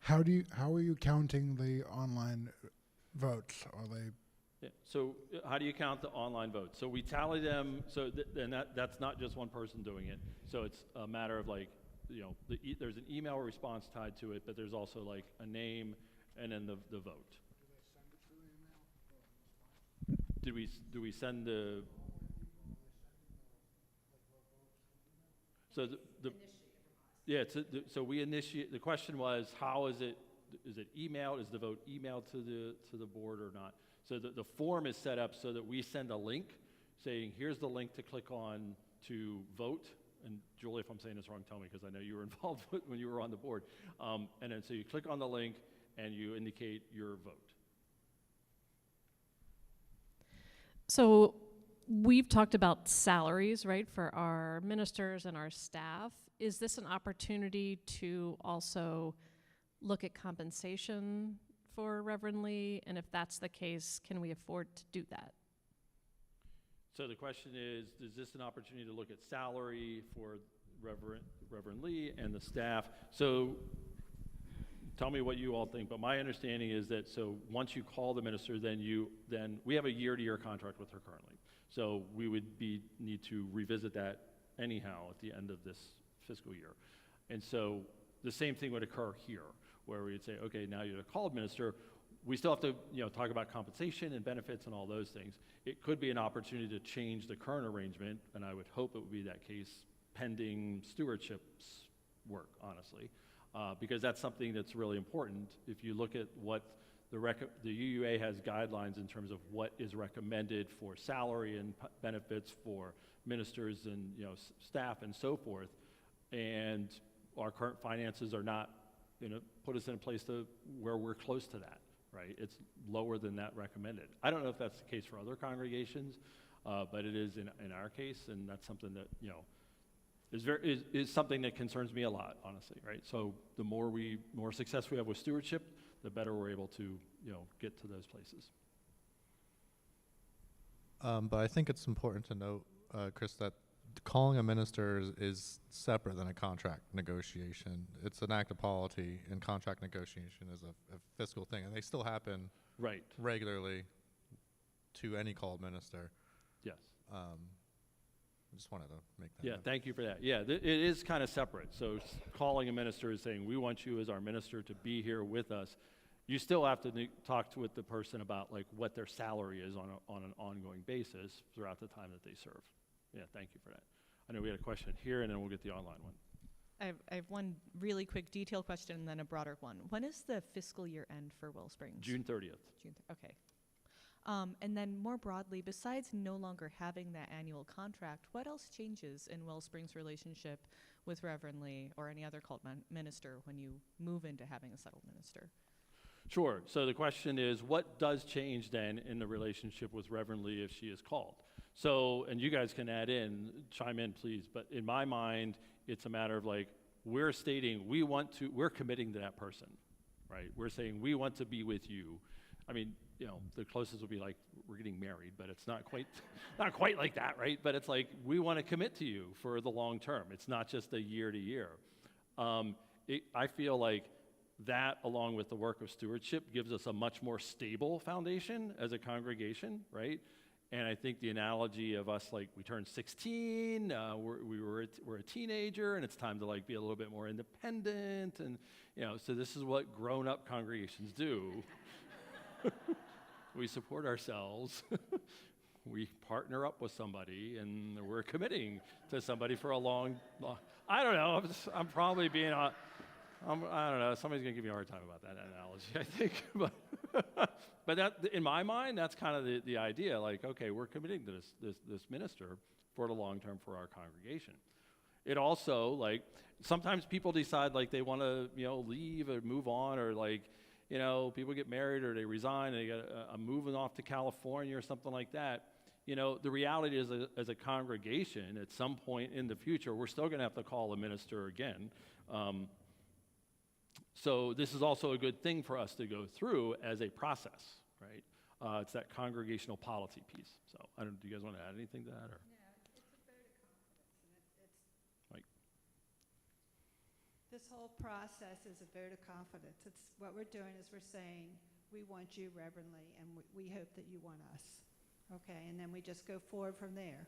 How are you counting the online votes? Are they? Yeah. So, how do you count the online votes? So we tally them. So, that's not just one person doing it. So it's a matter of like, there's an email response tied to it, but there's also like a name and then the vote. Do we send the? So so we initiate. The question was, how is it? Is it emailed? Is the vote emailed to the board or not? So the form is set up so that we send a link saying, here's the link to click on to vote. And Julie, if I'm saying this wrong, tell me, because I know you were involved when you were on the board. And then so you click on the link and you indicate your vote. So we've talked about salaries, right, for our ministers and our staff. Is this an opportunity to also look at compensation for Reverend Lee? And if that's the case, can we afford to do that? So the question is this an opportunity to look at salary for Reverend Lee and the staff? So tell me what you all think, but my understanding is that so once you call the minister, then we have a year-to-year contract with her currently. So we would need to revisit that anyhow at the end of this fiscal year. And so the same thing would occur here, where we'd say, okay, now you're a called minister. We still have to talk about compensation and benefits and all those things. It could be an opportunity to change the current arrangement, and I would hope it would be that case pending stewardship's work, honestly, because that's something that's really important. If you look at what the UUA has guidelines in terms of what is recommended for salary and benefits for ministers and staff and so forth, and our current finances are not put us in a place where we're close to that, right? It's lower than that recommended. I don't know if that's the case for other congregations, but it is in our case, and that's something that is something that concerns me a lot, honestly, right? So the more success we have with stewardship, the better we're able to get to those places. But I think it's important to note, Chris, that calling a minister is separate than a contract negotiation. It's an act of polity, and contract negotiation is a fiscal thing, and they still happen regularly to any called minister. Yes. I just wanted to make that. Yeah, thank you for that. Yeah, it is kind of separate. So calling a minister is saying, we want you as our minister to be here with us. You still have to talk with the person about like what their salary is on an ongoing basis throughout the time that they serve. Yeah, thank you for that. I know we had a question here, and then we'll get the online one. I have one really quick detail question and then a broader one. When is the fiscal year end for WellSprings? June 30th. Okay. And then more broadly, besides no longer having that annual contract, what else changes in WellSprings' relationship with Reverend Lee or any other called minister when you move into having a settled minister? Sure. So the question is, what does change then in the relationship with Reverend Lee if she is called? So, and you guys can chime in, please, but in my mind, it's a matter of like, we're stating we're committing to that person, right? We're saying we want to be with you. I mean, the closest would be like we're getting married, but it's not quite, not quite like that, right? But it's like we want to commit to you for the long term. It's not just a year to year. I feel like that, along with the work of stewardship, gives us a much more stable foundation as a congregation, right? And I think the analogy of us, like, we turned 16, we're a teenager, and it's time to like be a little bit more independent, and so this is what grown-up congregations do. We support ourselves. We partner up with somebody, and we're committing to somebody for a long. I don't know. I'm probably being. I don't know. Somebody's gonna give me a hard time about that analogy, I think. But that, in my mind, that's kind of the idea. Like, okay, we're committing to this minister for the long term for our congregation. It also, like, sometimes people decide like they want to leave or move on, or like people get married or they resign and they got a moving off to California or something like that. The reality is, as a congregation, at some point in the future, we're still going to have to call a minister again. So this is also a good thing for us to go through as a process, right? It's that congregational polity piece. So do you guys want to add anything to that? Or? Yeah, it's a vote of confidence. And Mike. This whole process is a vote of confidence. It's what we're doing is we're saying, we want you reverently, and we hope that you want us. Okay, and then we just go forward from there.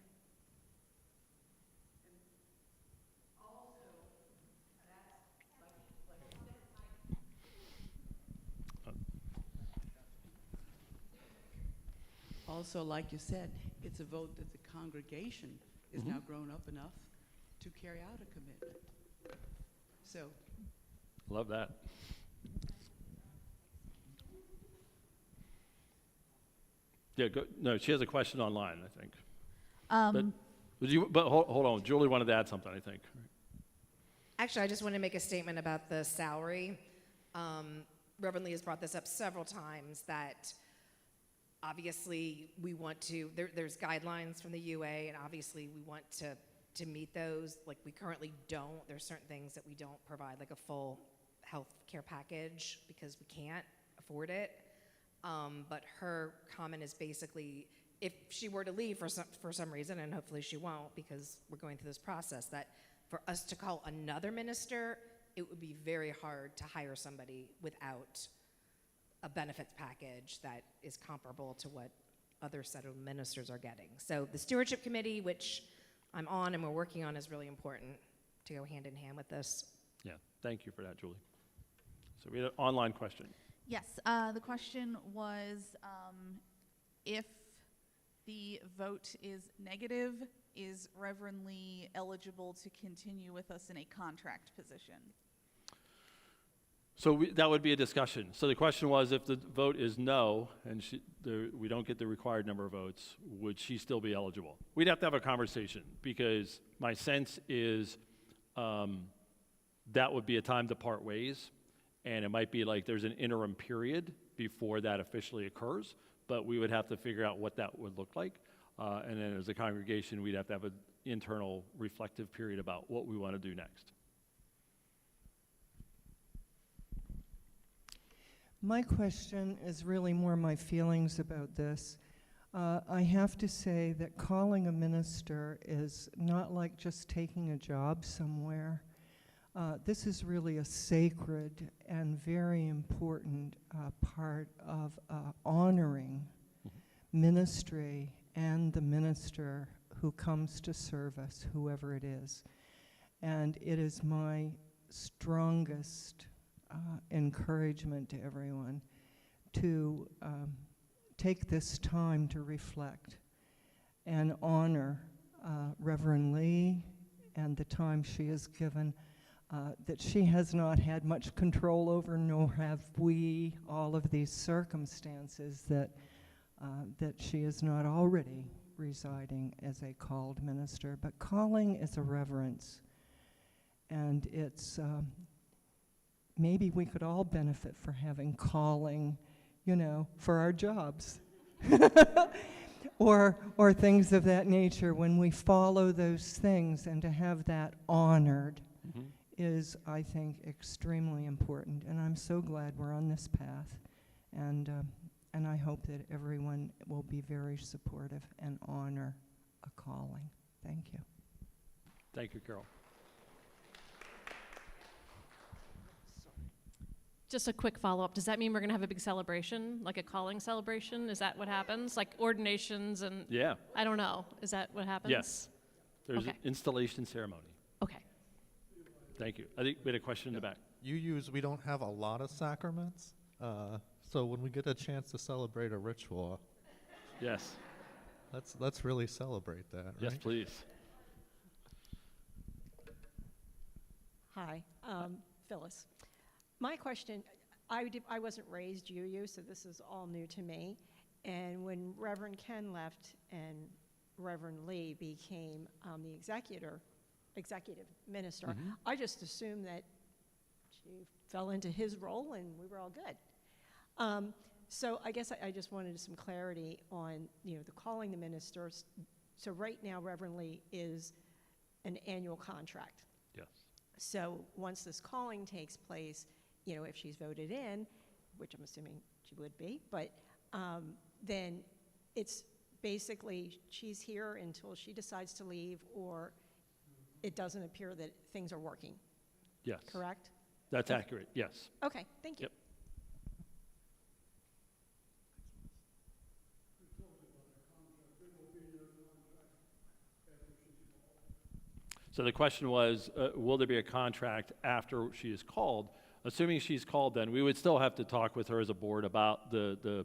Also, like you said, it's a vote that the congregation is now grown up enough to carry out a commitment. So. Love that. Yeah, no, she has a question online, I think. But hold on, Julie wanted to add something, I think. Actually, I just want to make a statement about the salary. Reverend Lee has brought this up several times, that obviously we want to, there's guidelines from the UA, and obviously we want to meet those. Like, we currently don't. There's certain things that we don't provide, like a full health care package, because we can't afford it. But her comment is basically, if she were to leave for some reason, and hopefully she won't because we're going through this process, that for us to call another minister, it would be very hard to hire somebody without a benefits package that is comparable to what other settled ministers are getting. So the stewardship committee, which I'm on and we're working on, is really important to go hand in hand with this. Yeah, thank you for that, Julie. So we had an online question. Yes, the question was, if the vote is negative, is Reverend Lee eligible to continue with us in a contract position? So that would be a discussion. So the question was, if the vote is no, and we don't get the required number of votes, would she still be eligible? We'd have to have a conversation, because my sense is that would be a time to part ways, and it might be like there's an interim period before that officially occurs, but we would have to figure out what that would look like. And then as a congregation, we'd have to have an internal reflective period about what we want to do next. My question is really more my feelings about this. I have to say that calling a minister is not like just taking a job somewhere. This is really a sacred and very important part of honoring ministry and the minister who comes to serve us, whoever it is. And it is my strongest encouragement to everyone to take this time to reflect and honor Reverend Lee and the time she has given, that she has not had much control over, nor have we, all of these circumstances that she is not already residing as a called minister. But calling is a reverence, and it's maybe we could all benefit for having calling, for our jobs. or things of that nature. When we follow those things, and to have that honored is, I think, extremely important. And I'm so glad we're on this path. And I hope that everyone will be very supportive and honor a calling. Thank you. Thank you, Carol. Just a quick follow-up. Does that mean we're going to have a big celebration, like a calling celebration? Is that what happens? Like ordinations and... Yeah. I don't know. Is that what happens? Yes. There's Okay. an installation ceremony. Okay. Thank you. I think we had a question in the back. We don't have a lot of sacraments, so when we get a chance to celebrate a ritual, Yes. let's really celebrate that, Yes, right? please. Hi, Phyllis. My question, I wasn't raised UU, so this is all new to me. And when Reverend Ken left and Reverend Lee became the executive minister, I just assumed that she fell into his role and we were all good. So I guess I just wanted some clarity on, the calling the ministers. So right now, Reverend Lee is an annual contract. Yes. So once this calling takes place, if she's voted in, which I'm assuming she would be, but then it's basically she's here until she decides to leave, or it doesn't appear that things are working. Yes. Correct? That's Okay. accurate, yes. Okay, thank you. Yep. So the question was, will there be a contract after she is called? Assuming she's called, then we would still have to talk with her as a board about the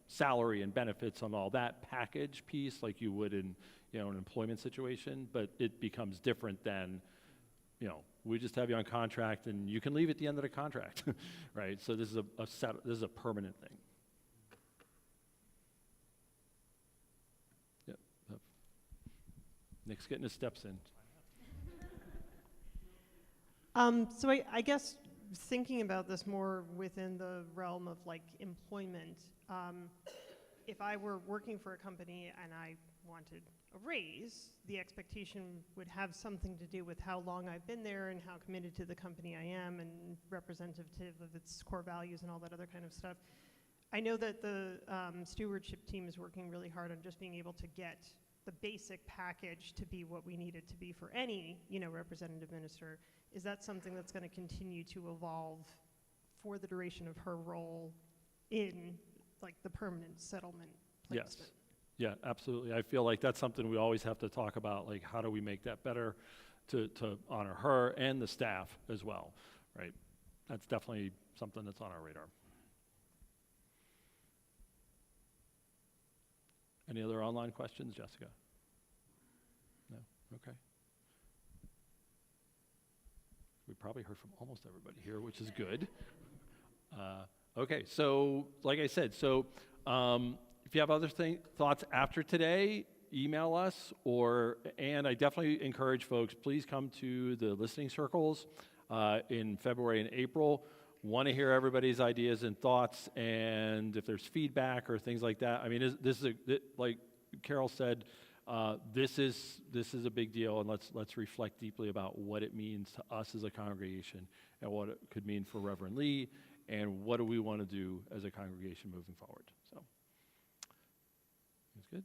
salary and benefits and all that package piece, like you would in an employment situation. But it becomes different than, we just have you on contract and you can leave at the end of the contract, right? So this is a permanent thing. Yep. Nick's getting his steps in. So I guess thinking about this more within the realm of like employment, if I were working for a company and I wanted a raise, the expectation would have something to do with how long I've been there and how committed to the company I am and representative of its core values and all that other kind of stuff. I know that the stewardship team is working really hard on just being able to get the basic package to be what we need it to be for any, representative minister. Is that something that's going to continue to evolve for the duration of her role in, like, the permanent settlement placement? Yes. Yeah, absolutely. I feel like that's something we always have to talk about, like how do we make that better to honor her and the staff as well, right? That's definitely something that's on our radar. Any other online questions, Jessica? No? Okay. We probably heard from almost everybody here, which is good. Okay, so like I said, if you have other thoughts after today, email us, and I definitely encourage folks, please come to the listening circles in February and April. Want to hear everybody's ideas and thoughts, and if there's feedback or things like that. I mean, this is like Carol said, this is a big deal, and let's reflect deeply about what it means to us as a congregation and what it could mean for Reverend Lee, and what do we want to do as a congregation moving forward. So, that's good.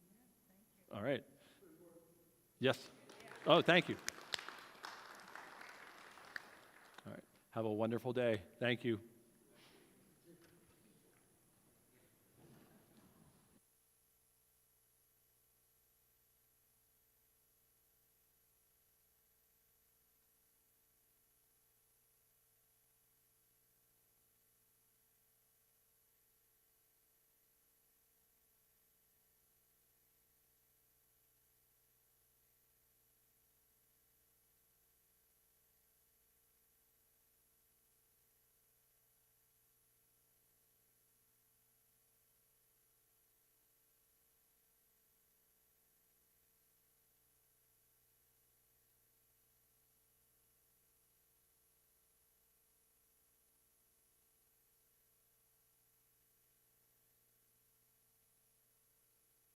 All right. Yes. Oh, thank you. All right. Have a wonderful day. Thank you.